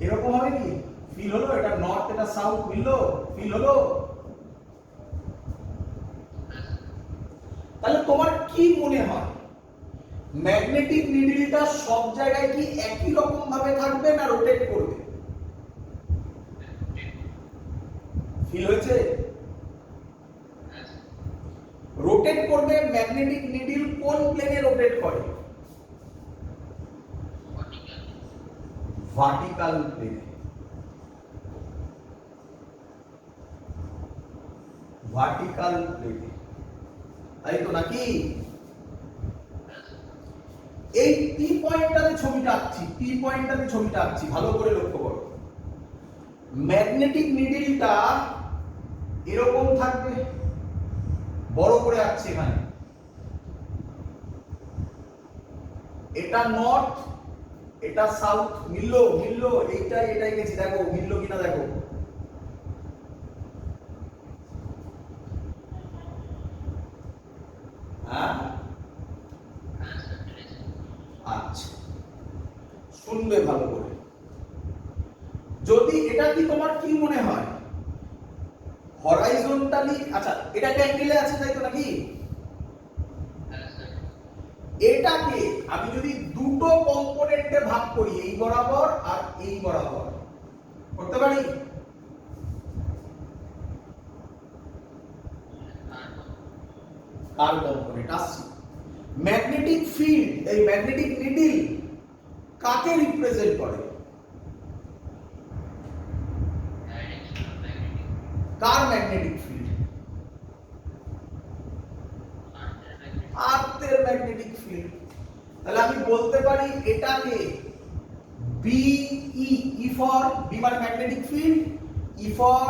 এরকম হবে কি? ফিল হলো, এটা নর্থ এটা সাউথ মিললো, ফিল হলো। তাহলে তোমার কি মনে হয় ম্যাগনেটিক নিডলটা সব জায়গায় কি একই রকম ভাবে থাকবে না রোটেট করবে? ফিল হয়েছে? রোটেট করবে। ম্যাগনেটিক নিডল কোন প্লেনে রোটেট করে? ভার্টিক্যাল প্লেনে। ভার্টিক্যাল প্লেনে, তাই তো নাকি? এই পি পয়েন্টটাতে ছবিটা আঁকছি, পি পয়েন্টটাতে ছবিটা আঁকছি, ভালো করে লক্ষ্য করো। ম্যাগনেটিক নিডলটা এরকম থাকবে, বড় করে আঁকছি এখানে, এটা নর্থ এটা সাউথ, মিললো? মিললো, এইটাই গেছি, দেখো মিললো কিনা দেখো। হ্যাঁ, আচ্ছা শুনবে ভালো করে। যদি এটা কি তোমার কি মনে হয় হরাইজন্টালি, আচ্ছা এটা একটা অ্যাঙ্গেলে আছে তাই তো নাকি? এটাকে আমি যদি দুটো কম্পোনেন্টে ভাগ করি, এই বরাবর আর এই বরাবর, করতে পারি? কার কম্পোনেন্ট আসছে? ম্যাগনেটিক ফিল্ড, এই ম্যাগনেটিক নিডল কাকে রিপ্রেজেন্ট করে? কার ম্যাগনেটিক ফিল্ড? আর্থের ম্যাগনেটিক ফিল্ড। তাহলে আমি বলতে পারি এটাকে বিই, ই ফর বি মানে ম্যাগনেটিক ফিল্ড, ই ফর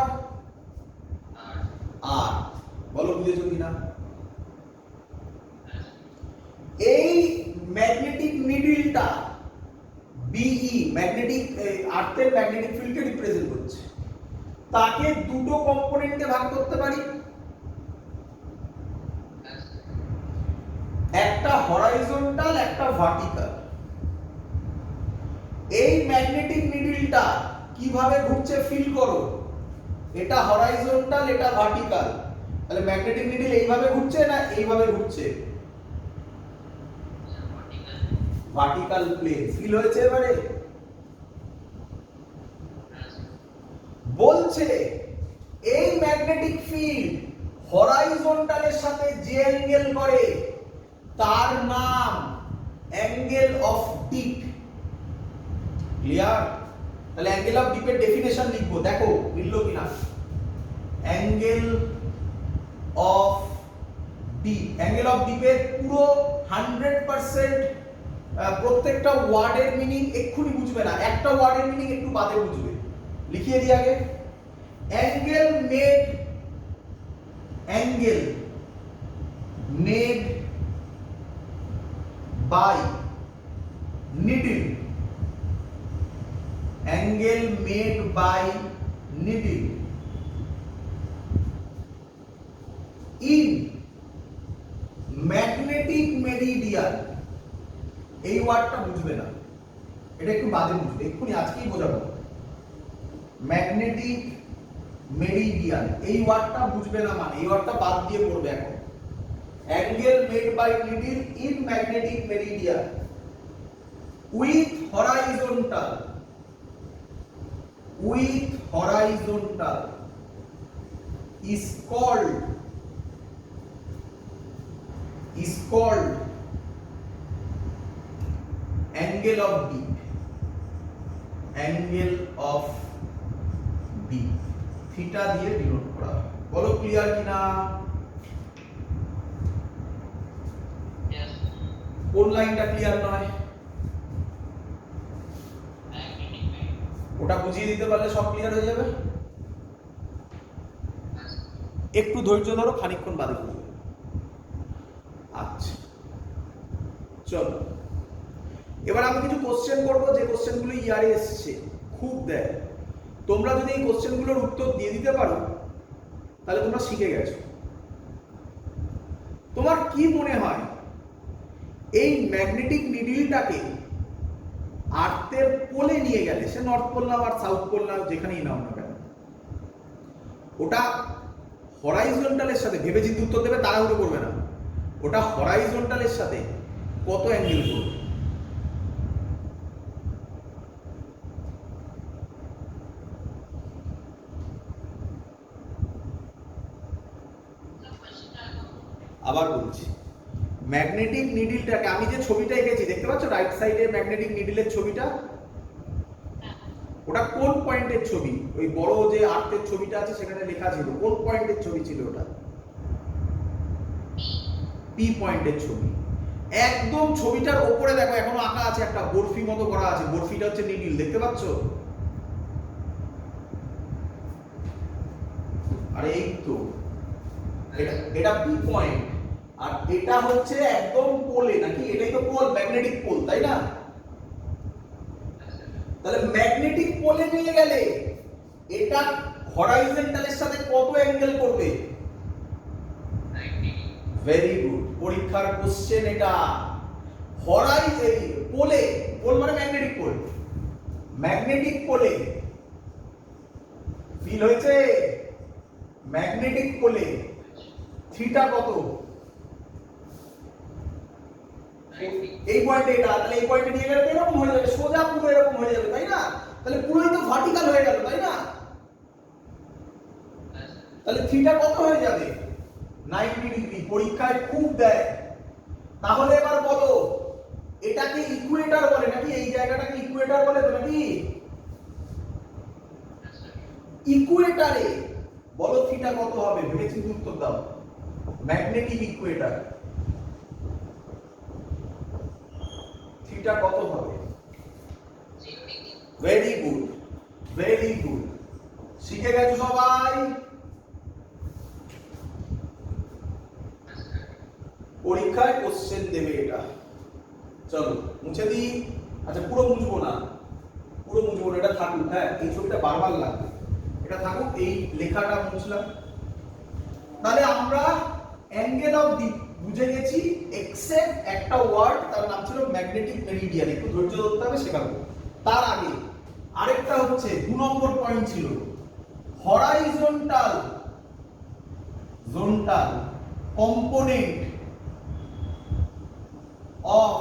আর। বলো বুঝেছো কিনা? এই ম্যাগনেটিক নিডলটা বিই ম্যাগনেটিক আর্থের ম্যাগনেটিক ফিল্ডকে রিপ্রেজেন্ট করছে, তাকে দুটো কম্পোনেন্টে ভাগ করতে পারি, একটা হরাইজন্টাল একটা ভার্টিক্যাল। এই ম্যাগনেটিক নিডলটা কিভাবে ঘুরছে ফিল করো, এটা হরাইজন্টাল এটা ভার্টিক্যাল, তাহলে ম্যাগনেটিক নিডল এইভাবে ঘুরছে না এইভাবে ঘুরছে? Vertical plane. ফিল হয়েছে এবারে? বলছে এই ম্যাগনেটিক ফিল্ড হরাইজন্টালের সাথে যে অ্যাঙ্গেল করে তার নাম অ্যাঙ্গেল অফ ডিপ। ক্লিয়ার? তাহলে অ্যাঙ্গেল অফ ডিপের ডেফিনেশন লিখবো, দেখো মিললো কিনা। Angle of dip, angle of ডিপের পুরো 100% প্রত্যেকটা ওয়ার্ডের মিনিং এক্ষুনি বুঝবে না, একটা ওয়ার্ডের মিনিং একটু বাদে বুঝবে। লিখিয়ে দিই আগে। Angle made by needle, angle made by needle in magnetic meridian. এই ওয়ার্ডটা বুঝবে না, এটা একটু বাদে বুঝবে, এক্ষুনি আজকেই বোঝাবো। ম্যাগনেটিক মেরিডিয়ান এই ওয়ার্ডটা বুঝবে না, মানে এই ওয়ার্ডটা বাদ দিয়ে পড়বে এখন। Angle made by needle in magnetic meridian with horizontal horizontal is called angle of B. Angle of B theta দিয়ে ডিনোট করা হয়। বলো ক্লিয়ার কিনা? কোন লাইনটা ক্লিয়ার নয়? ওটা বুঝিয়ে দিতে পারলে সব ক্লিয়ার হয়ে যাবে। একটু ধৈর্য ধরো, খানিকক্ষণ বাদে বুঝবে। আচ্ছা চলো, এবার আমি কিছু কোশ্চেন করবো, যে কোশ্চেনগুলো ইয়ারে এসছে, খুব দেয়। তোমরা যদি এই কোশ্চেনগুলোর উত্তর দিয়ে দিতে পারো তাহলে তোমরা শিখে গেছো। তোমার কি মনে হয় এই ম্যাগনেটিক নিডলটাকে আর্থের পোলে নিয়ে গেলে, সে নর্থ পোল না আর সাউথ পোল না, যেখানেই নাও না কেন, ওটা হরাইজন্টালের সাথে, ভেবে চিন্তে উত্তর দেবে, তাড়াহুড়ো করবে না, ওটা হরাইজন্টালের সাথে কত অ্যাঙ্গেল করবে? আবার বলছি, ম্যাগনেটিক নিডলটাকে, আমি যে ছবিটা এঁকেছি দেখতে পাচ্ছ রাইট সাইডে ম্যাগনেটিক নিডলের ছবিটা, ওটা কোন পয়েন্টের ছবি? ওই বড় যে আর্থের ছবিটা আছে সেখানে লেখা ছিল, কোন পয়েন্টের ছবি ছিল ওটা? পি পয়েন্টের ছবি। একদম ছবিটার উপরে দেখো এখনো আঁকা আছে, একটা বরফি মতো করা আছে, বরফিটা হচ্ছে নিডল, দেখতে পাচ্ছ? আরে এই তো, এটা পি পয়েন্ট, আর এটা হচ্ছে একদম পোলে, নাকি? এটাই তো পোল, ম্যাগনেটিক পোল, তাই না? তাহলে ম্যাগনেটিক পোলে নিয়ে গেলে এটা হরাইজন্টালের সাথে কত অ্যাঙ্গেল করবে? 90। ভেরি গুড, পরীক্ষার কোশ্চেন এটা। পোলে, পোল মানে ম্যাগনেটিক পোল, ম্যাগনেটিক পোলে ফিল হয়েছে? ম্যাগনেটিক পোলে থিটা কত? এই পয়েন্টে এটা, তাহলে এই পয়েন্টে নিয়ে গেলে এরকম হয়ে যাবে, সোজা পুরো এরকম হয়ে যাবে, তাই না? তাহলে পুরোই তো ভার্টিক্যাল হয়ে গেল, তাই না? তাহলে থিটা কত হয়ে যাবে? 90 ডিগ্রি। পরীক্ষায় খুব দেয়। তাহলে এবার বলো, এটাকে ইকুয়েটর বলে নাকি? এই জায়গাটাকে ইকুয়েটর বলে তো নাকি? ইকুয়েটরে বলো থিটা কত হবে? ভেবে চিন্তে উত্তর দাও। ম্যাগনেটিক ইকুয়েটর থিটা কত হবে? ভেরি গুড, ভেরি গুড, শিখে গেছো সবাই। পরীক্ষায় কোশ্চেন দেবে এটা। চলো মুছে দিই। আচ্ছা পুরো মুছবো না, পুরো মুছবো না, এটা থাকুক। হ্যাঁ, এই ছবিটা বারবার লাগবে, এটা থাকুক। এই লেখাটা মুছলাম। তাহলে আমরা অ্যাঙ্গেল অফ দি বুঝে গেছি, এক্সেপ্ট একটা ওয়ার্ড, তার নাম ছিল ম্যাগনেটিক মেরিডিয়ান। একটু ধৈর্য ধরতে হবে, শেখাবো। তার আগে আরেকটা হচ্ছে 2 নম্বর পয়েন্ট ছিল horizontal component of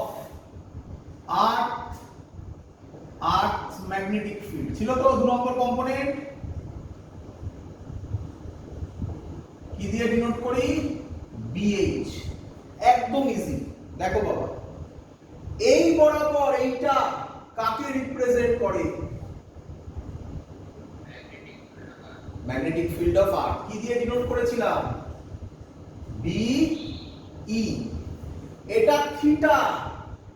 Earth magnetic field ছিল তো। 2 নম্বর কম্পোনেন্ট কি দিয়ে ডিনোট করি? BH। একদম ইজি। দেখো বাবা, এই বরাবর এইটা কাকে রিপ্রেজেন্ট করে? Magnetic field of earth. কি দিয়ে ডিনোট করেছিলাম? BE। এটা থিটা।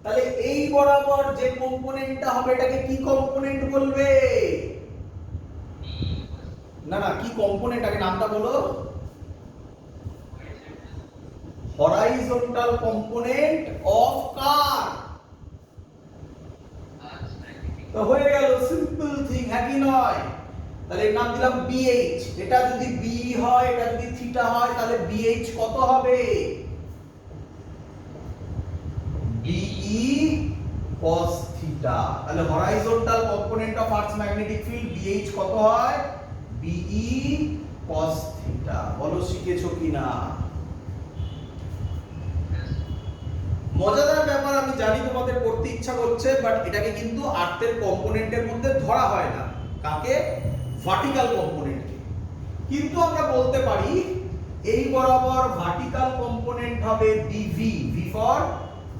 তাহলে এই বরাবর যে কম্পোনেন্টটা হবে এটাকে কি কম্পোনেন্ট বলবে? না না, কি কম্পোনেন্ট? আগে নামটা বলো। হরাইজন্টাল কম্পোনেন্ট অফ কার? তো হয়ে গেল, সিম্পল থিং, হ্যাঁ কি নয়? তাহলে এর নাম দিলাম BH। এটা যদি B হয়, এটা যদি থিটা হয়, তাহলে BH কত হবে? BE cos theta. তাহলে horizontal component of Earth magnetic field BH কত হয়? BE cos theta. বলো শিখেছো কিনা? মজাদার ব্যাপার, আমি জানি তোমাদের করতে ইচ্ছা করছে, বাট এটাকে কিন্তু আর্থের কম্পোনেন্টের মধ্যে ধরা হয় না। কাকে? ভার্টিক্যাল কম্পোনেন্টকে। কিন্তু আমরা বলতে পারি এই বরাবর ভার্টিক্যাল কম্পোনেন্ট হবে বিভি, ভি ফর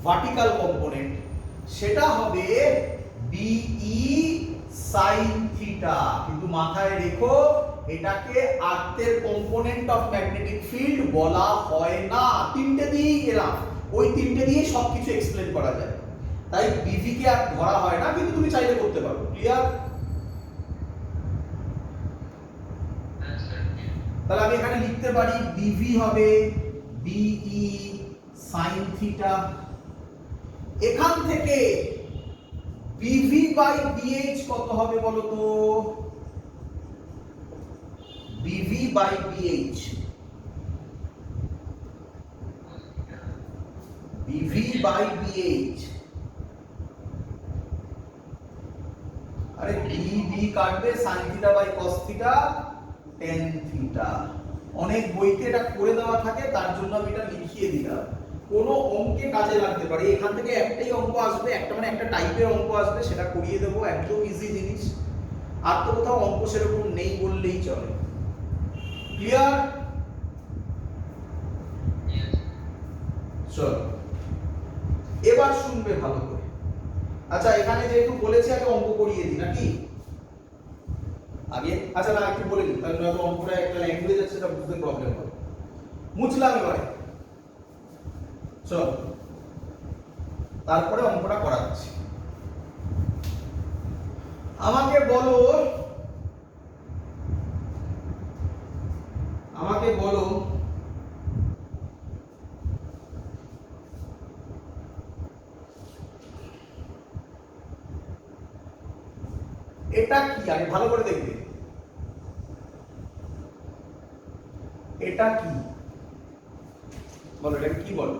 ভার্টিক্যাল কম্পোনেন্ট, সেটা হবে বিই সাইন থিটা। কিন্তু মাথায় রেখো এটাকে আর্থের কম্পোনেন্ট অফ ম্যাগনেটিক ফিল্ড বলা হয় না। তিনটে দিয়েই এলাম, ওই তিনটে দিয়ে সবকিছু এক্সপ্লেন করা যায়, তাই বিভি কে আর ধরা হয় না, কিন্তু তুমি চাইলে করতে পারো। ক্লিয়ার? তাহলে আমি এখানে লিখতে পারি বিভি হবে বিই সাইন থিটা। এখান থেকে বিভি বাই বিএইচ কত হবে বলো তো? BV by BH, BV by BH, আরে বি কাটবে sine theta by cos theta tan theta. অনেক বইতে এটা করে দেওয়া থাকে, তার জন্য আমি এটা লিখিয়ে দিলাম। কোনো অঙ্কে কাজে লাগতে পারে, এখান থেকে একটাই অঙ্ক আসবে, একটা মানে একটা টাইপের অঙ্ক আসবে, সেটা করিয়ে দেবো, একদম ইজি জিনিস। আর তো কোথাও অঙ্ক সেরকম নেই বললেই চলে। ক্লিয়ার? চলো এবার শুনবে ভালো করে। আচ্ছা এখানে যেহেতু বলেছি আগে অঙ্ক করিয়ে দিই নাকি আগে? আচ্ছা না একটু বলে দিই, তাহলে হয়তো অঙ্কটা একটা ল্যাঙ্গুয়েজ আছে, সেটা বুঝতে প্রবলেম হবে। মুছলাম এবারে, চল তারপরে অঙ্কটা করাচ্ছি। আমাকে বলো, আমাকে বলো এটা কি? আগে ভালো করে দেখবে এটা কি, বলো এটা কি? বলো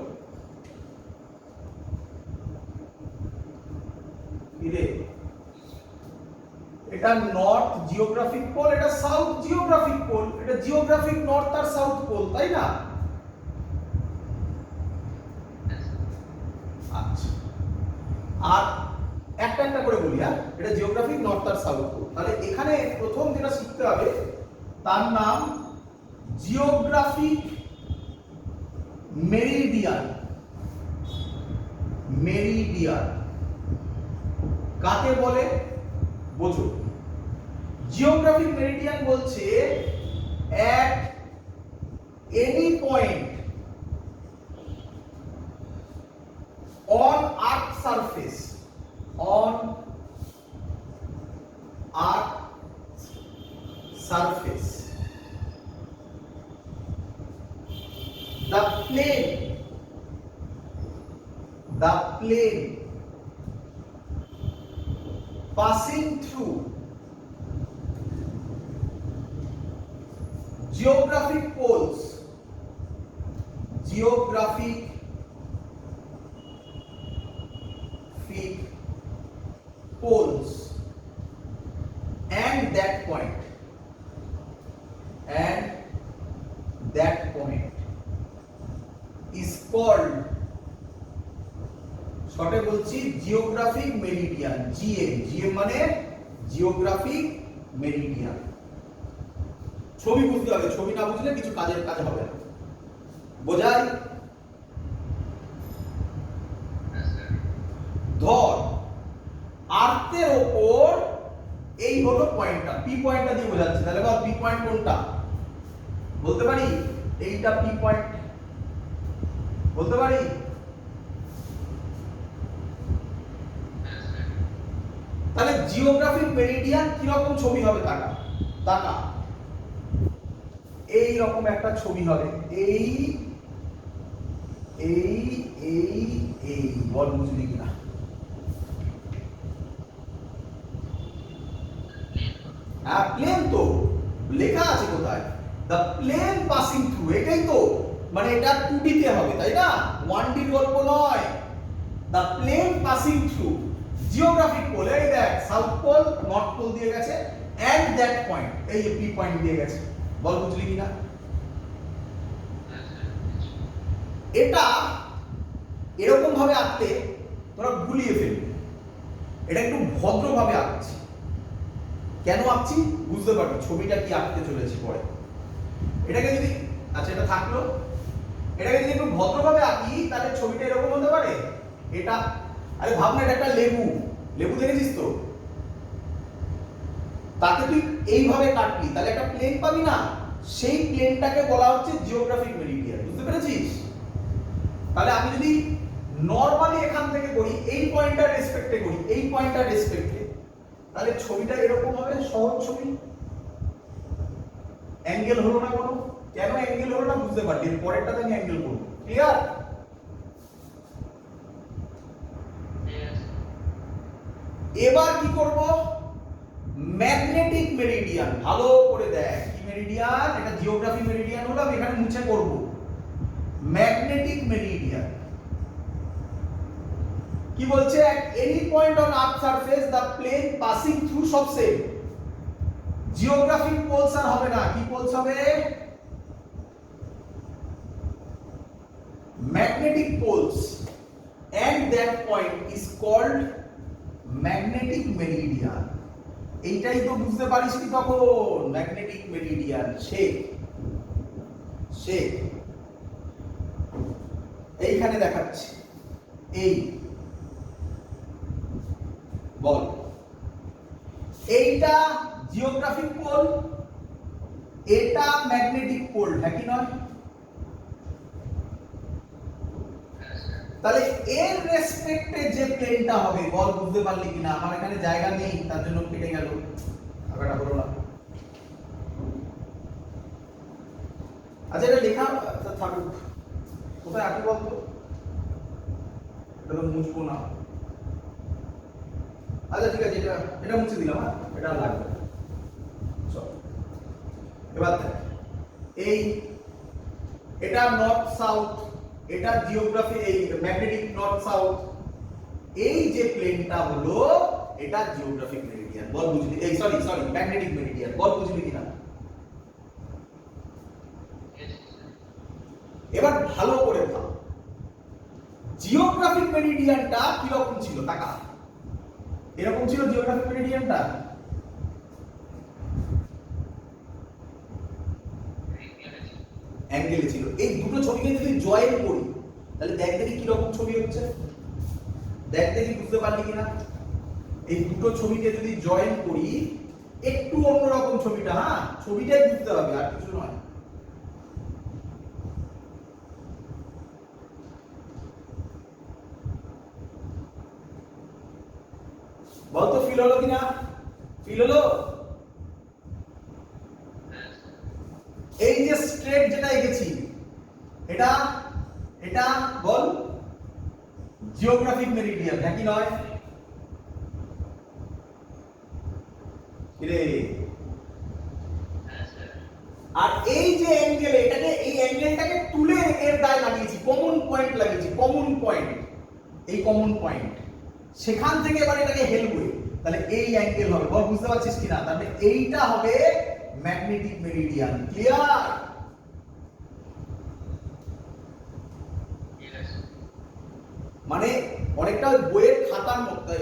এটা নর্থ জিওগ্রাফিক পোল, এটা সাউথ জিওগ্রাফিক পোল। এটা জিওগ্রাফিক নর্থ আর সাউথ পোল, তাই না? আচ্ছা, আর একটা একটা করে বলি। হ্যাঁ, এটা জিওগ্রাফিক নর্থ আর সাউথ পোল। তাহলে এখানে প্রথম যেটা শিখতে হবে তার নাম জিওগ্রাফিক মেরিডিয়ান। মেরিডিয়ান কাকে বলে বোঝো? জিওগ্রাফিক মেরিডিয়ান বলছে at any point on earth surface, on earth surface, the plane passing through geographic poles, geographic poles, and that point is called, শর্টে বলছি, জিওগ্রাফিক মেরিডিয়ান। জিএম মানে জিওগ্রাফিক মেরিডিয়ান। ছবি বুঝতে হবে, ছবি না বুঝলে কিছু কাজের কাজ হবে না। বোঝাই? ধর আর্থের ওপর এই হলো পয়েন্টটা, পি পয়েন্টটা দিয়ে বোঝাচ্ছি। তাহলে বল পি পয়েন্ট কোনটা? বলতে পারি এইটা পি পয়েন্ট, বলতে পারি? তাহলে জিওগ্রাফিক মেরিডিয়ান কি রকম ছবি হবে? তাকা তাকা, এই রকম একটা ছবি হবে। এই এই এই এই বল বুঝলি কিনা? হ্যাঁ প্লেন তো লেখা আছে কোথায়? দ্য প্লেন পাসিং থ্রু, এটাই তো, মানে এটা 2D তে হবে তাই না, 1D গল্প নয়। The plane passing through geographic pole, এই দেখ সাউথ পোল নর্থ পোল দিয়ে গেছে, এন্ড দ্যাট পয়েন্ট, এই যে পি পয়েন্ট দিয়ে গেছে। বল বুঝলি কিনা? এটা এরকম ভাবে আঁকলে তোরা গুলিয়ে ফেলবে, এটা একটু ভদ্রভাবে আঁকছি। কেন আঁকছি বুঝতে পারবি ছবিটা কি আঁকতে চলেছি পরে। এটাকে যদি আচ্ছা এটা থাকলো, এটাকে যদি একটু ভদ্রভাবে আঁকি তাহলে ছবিটা এরকম হতে পারে। এটা আরে ভাবনা এটা একটা লেবু, লেবু দেখেছিস তো, তাকে তুই এইভাবে কাটলি তাহলে একটা প্লেন পাবি না, সেই প্লেনটাকে বলা হচ্ছে জিওগ্রাফিক মেরিডিয়ান। বুঝতে পেরেছিস? তাহলে আমি যদি নরমালি এখান থেকে করি, এই পয়েন্টটার রেসপেক্টে করি, এই পয়েন্টটার রেসপেক্টে, তাহলে ছবিটা এরকম হবে, সহজ ছবি। অ্যাঙ্গেল হলো না কোনো, কেন অ্যাঙ্গেল হলো না বুঝতে পারলি, এর পরেরটাতে আমি অ্যাঙ্গেল করব। ক্লিয়ার? এবার কি করব, ম্যাগনেটিক মেরিডিয়ান। ভালো করে দেখ কি মেরিডিয়ান, এটা জিওগ্রাফি মেরিডিয়ান হলো, আমি এখানে মুছে করব ম্যাগনেটিক মেরিডিয়ান। কি বলছে, at any point on earth surface the plane passing through সব সেম, জিওগ্রাফিক পোলস আর হবে না, কি পোলস হবে, magnetic poles, and that point is called magnetic meridian. এইটাই তো বুঝতে পারিস কি তখন, ম্যাগনেটিক মেরিডিয়ান। শেখ শেখ এইখানে দেখাচ্ছি, এই বল এইটা জিওগ্রাফিক পোল, এটা ম্যাগনেটিক পোল, হ্যাঁ কি নয়? তাহলে এর রেসপেক্টে যে প্লেনটা হবে, বল বুঝতে পারলি কিনা? আমার এখানে জায়গা নেই তার জন্য কেটে গেল, আবার হলো না। আচ্ছা এটা লেখা থাকুক, কোথায় আঁকি বলতো, এটা তো মুছবো না। আচ্ছা ঠিক আছে, এটা মুছে দিলাম, হ্যাঁ এটা লাগবে। চল এবার দেখ, এই এটা নর্থ সাউথ, এটা জিওগ্রাফি, এই ম্যাগনেটিক নর্থ সাউথ, এই যে প্লেনটা হলো এটা জিওগ্রাফিক মেরিডিয়ান। বল বুঝলি? এই সরি ম্যাগনেটিক মেরিডিয়ান। বল বুঝলি কিনা? এবার ভালো করে ভাব, জিওগ্রাফিক মেরিডিয়ানটা কি রকম ছিল, তাকা। এরকম ছিল জিওগ্রাফিক মেরিডিয়ানটা, অ্যাঙ্গেলে ছিল। এই দুটো ছবিকে যদি জয়েন করি তাহলে দেখ দেখি কি রকম ছবি হচ্ছে, দেখ দেখি বুঝতে পারলি কিনা। এই দুটো ছবিকে যদি জয়েন করি একটু অন্যরকম ছবিটা, হ্যাঁ ছবিটাই বুঝতে হবে আর কিছু নয়। বলতো ফিল হলো কিনা, ফিল হলো? এই যে স্ট্রেট যেটা এঁকেছি, এটা এটা বল জিওগ্রাফিক মেরিডিয়ান, হ্যাঁ কি নয়? রে আর এই যে অ্যাঙ্গেল, এটাকে এই অ্যাঙ্গেলটাকে তুলে এর গায়ে লাগিয়েছি, কমন পয়েন্ট লাগিয়েছি, কমন পয়েন্ট, এই কমন পয়েন্ট, সেখান থেকে এবার এটাকে হেলবো, তাহলে এই অ্যাঙ্গেল হবে। বল বুঝতে পারছিস কিনা? তাহলে এইটা হবে ম্যাগনেটিক মেরিডিয়ান। ক্লিয়ার? মানে অনেকটা বইয়ের খাতার মতো,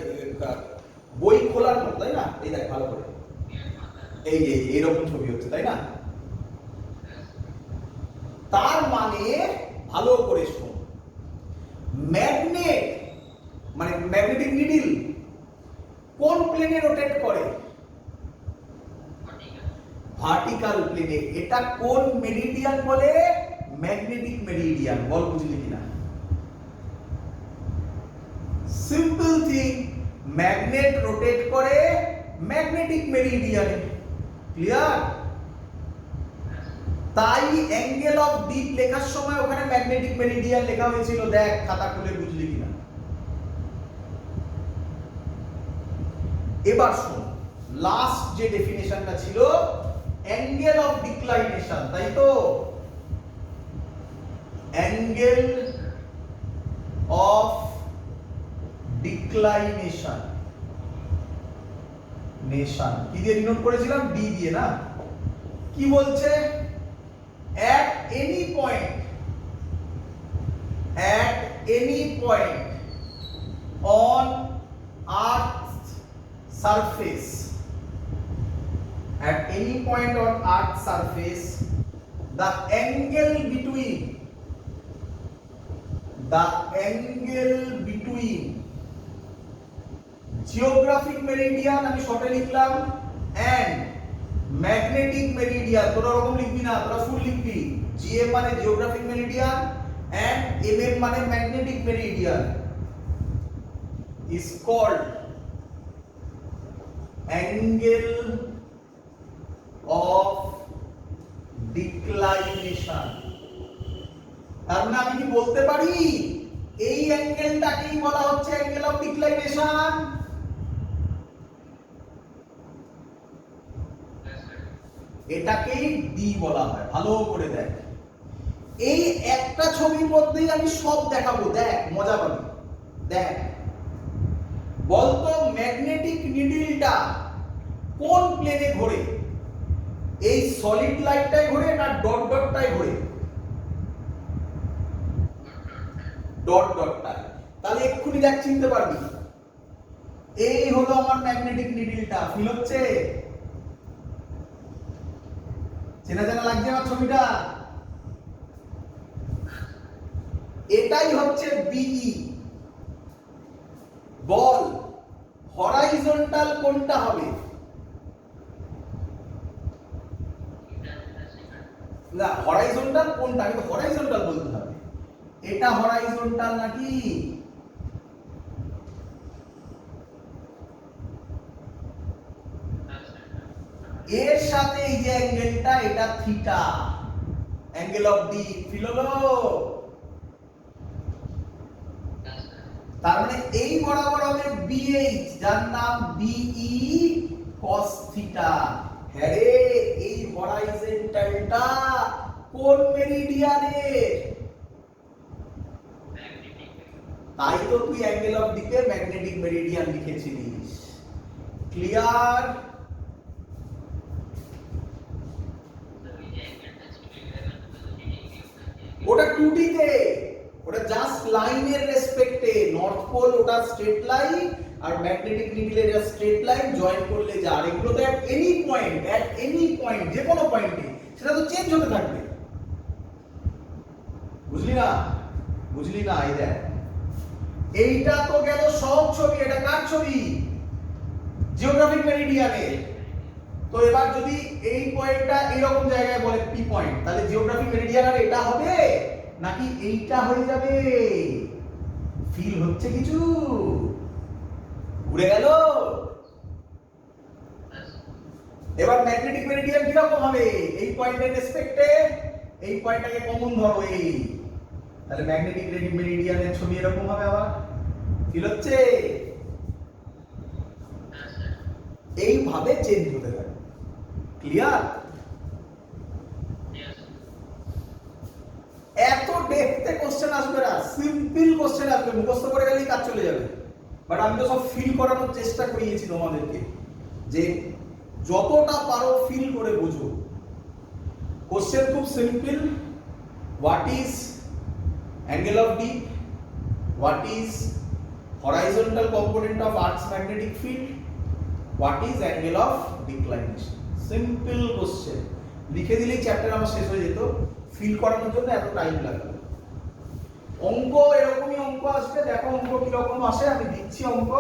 বই খোলার মতো, তাই না? এই দেখ ভালো করে, এই যে এরকম ছবি হচ্ছে, তাই না? তার মানে ভালো করে শোন, ম্যাগনেট মানে ম্যাগনেটিক নিডল কোন প্লেনে রোটেট করে? ভার্টিক্যাল প্লেনে। এটা কোন মেরিডিয়ান বলে? Magnetic Meridien. বল বুঝলি কিনা? সিম্পল থিং, ম্যাগনেট রোটেট করে ম্যাগনেটিক মেরিডিয়ানে। ক্লিয়ার? তাই অ্যাঙ্গেল অফ ডিপ লেখার সময় ওখানে ম্যাগনেটিক মেরিডিয়ান লেখা হয়েছিল। দেখ খাতা খুলে বুঝলি কিনা। এবার শোন, লাস্ট যে ডেফিনেশনটা ছিল অ্যাঙ্গেল অফ ডিক্লাইনেশন, তাই তো? অ্যাঙ্গেল অফ ডিক্লাইনেশন, নেশন কি দিয়ে ডিনোট করেছিলাম? ডি দিয়ে না? কি বলছে? at any point on earth's surface at any point on earth's surface the angle between geographic meridian আমি শর্টে লিখলাম and magnetic meridian তোরা ওরকম লিখবি না, তোরা ফুল লিখবি। GM মানে geographic meridian and MM মানে magnetic meridian is called angle of declination। তার মানে আমি কি বলতে পারি এই অ্যাঙ্গেলটাকেই বলা হচ্ছে অ্যাঙ্গেল অফ ডিক্লাইনেশন? এটাকেই ডি বলা হয়। ভালো করে দেখ, এই একটা ছবির মধ্যেই আমি সব দেখাবো, দেখ মজা পাবি। দেখ বলতো ম্যাগনেটিক নিডলটা কোন প্লেনে ঘোরে? এই সলিড লাইনটাই ঘোরে না ডট ডটটাই ঘোরে? ডট ডটটাই। তাহলে এক্ষুনি দেখ চিনতে পারবি এই হলো আমার ম্যাগনেটিক নিডলটা। ফিল হচ্ছে? চেনা চেনা লাগছে আমার ছবিটা? এটাই হচ্ছে বিই। বল হরাইজন্টাল কোনটা হবে? না, হরাইজন্টাল কোনটা? আমি তো হরাইজন্টাল বলতে হবে। এটা হরাইজন্টাল নাকি? এর সাথে এই যে অ্যাঙ্গেলটা, এটা theta, angle of D. Feel হলো? তার মানে এই বরাবর হবে বিএইচ, যার নাম বিই cos থিটা। হ্যাঁ রে, এই হরাইজন্টালটা কোন মেরিডিয়ানের? তাই তো তুই অ্যাঙ্গেল অফ ডি কে ম্যাগনেটিক মেরিডিয়ান লিখেছিলিস। ক্লিয়ার? ওটা 2D তে, ওটা জাস্ট লাইনের রেসপেক্টে। নর্থ পোল ওটা স্ট্রেট লাইন, আর ম্যাগনেটিক নিডলের যা স্ট্রেট লাইন জয়েন করলে যা, আর এগুলো তো এট এনি পয়েন্ট, যে কোনো পয়েন্টে সেটা তো চেঞ্জ হতে থাকবে। বুঝলি না? বুঝলি না? এই দেখ, এইটা তো গেল সহজ ছবি। এটা কার ছবি? জিওগ্রাফিক মেরিডিয়ানের। তো এবার যদি এই পয়েন্টটা এরকম জায়গায় বলে পি পয়েন্ট, তাহলে জিওগ্রাফিক মেরিডিয়ান আর এটা হবে নাকি এইটা হয়ে যাবে? ফিল হচ্ছে কিছু? ঘুরে গেল? এবার ম্যাগনেটিক মেরিডিয়ান কি রকম হবে? এই পয়েন্টের রেসপেক্টে এই পয়েন্টটাকে কমন ধরো এই, তাহলে ম্যাগনেটিক মেরিডিয়ানের ছবি এরকম হবে। আবার ফিল হচ্ছে? এইভাবে চেঞ্জ হতে থাকে। ক্লিয়ার? এত ডেপথে কোশ্চেন আসবে না, সিম্পল কোশ্চেন আসবে, মুখস্থ করে গেলেই কাজ চলে যাবে। বাট আমি তো সব ফিল করানোর চেষ্টা করিয়েছি তোমাদেরকে, যে যতটা পারো ফিল করে বুঝো। কোশ্চেন খুব simple. What is angle of D? What is horizontal component of Earth's magnetic field? What is angle of declination? Simple question, লিখে দিলেই চ্যাপ্টার আমার শেষ হয়ে যেত। ফিল করানোর জন্য এত টাইম লাগবে। অঙ্ক এরকমই অঙ্ক আসবে। দেখো অঙ্ক কি রকম আসে, আমি দিচ্ছি অঙ্ক।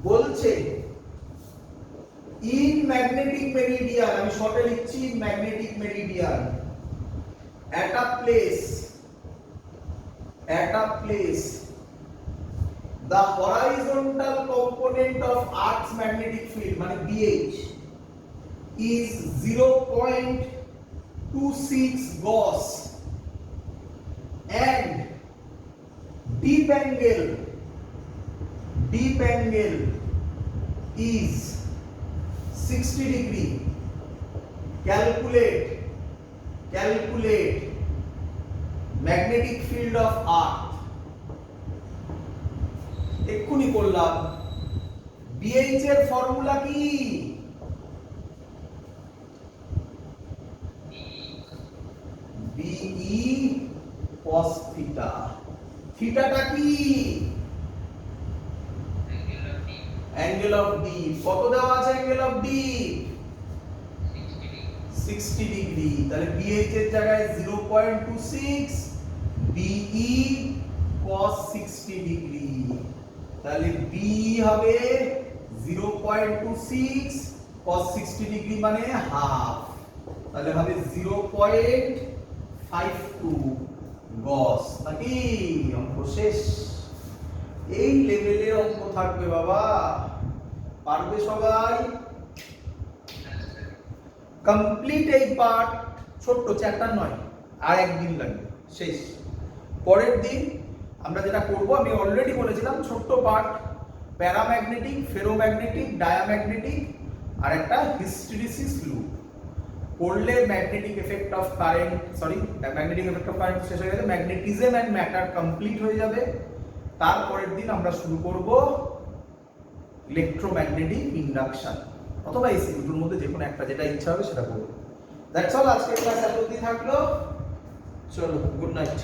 বলছে ইন ম্যাগনেটিক মেরিডিয়ান, আমি শর্টে লিখছি magnetic meridian, at a place the horizontal component of Earth's magnetic field মানে BH is 0.26 Gauss and deep angle is 60 degree. Calculate magnetic field of Earth। এক্ষুনি করলাম। BH এর ফর্মুলা কি? BE cos theta. থিটাটা কি? Angle of D. কত দেওয়া আছে অ্যাঙ্গেল অফ ডি? 60 ডিগ্রি, তাহলে BH এর জায়গায় 0.26 BE cos 60 ডিগ্রি, তাহলে B হবে 0.26 cos 60 ডিগ্রি মানে হাফ, তাহলে হবে 0.52 গস। নাকি অঙ্ক শেষ? এই লেভেলের অঙ্ক থাকবে বাবা, পারবে সবাই? কমপ্লিট এই পার্ট, ছোট্ট চ্যাপ্টার নয়, আর একদিন লাগবে শেষ। পরের দিন আমরা যেটা করব, আমি অলরেডি বলেছিলাম, ছোট্ট পার্ট, প্যারাম্যাগনেটিক, ফেরোম্যাগনেটিক, ডায়াম্যাগনেটিক আর একটা হিস্টেরিসিস লুপ করলে magnetic effect of current, magnetic effect of current শেষ হয়ে গেলে ম্যাগনেটিজম এন্ড ম্যাটার কমপ্লিট হয়ে যাবে। তারপরের দিন আমরা শুরু করব ইলেকট্রোম্যাগনেটিক ইন্ডাকশন অথবা এসি, দুটোর মধ্যে যে কোনো একটা, যেটা ইচ্ছা হবে সেটা করব। দ্যাটস অল, আজকের ক্লাস এত অবধি থাকলো। চলো, গুড নাইট।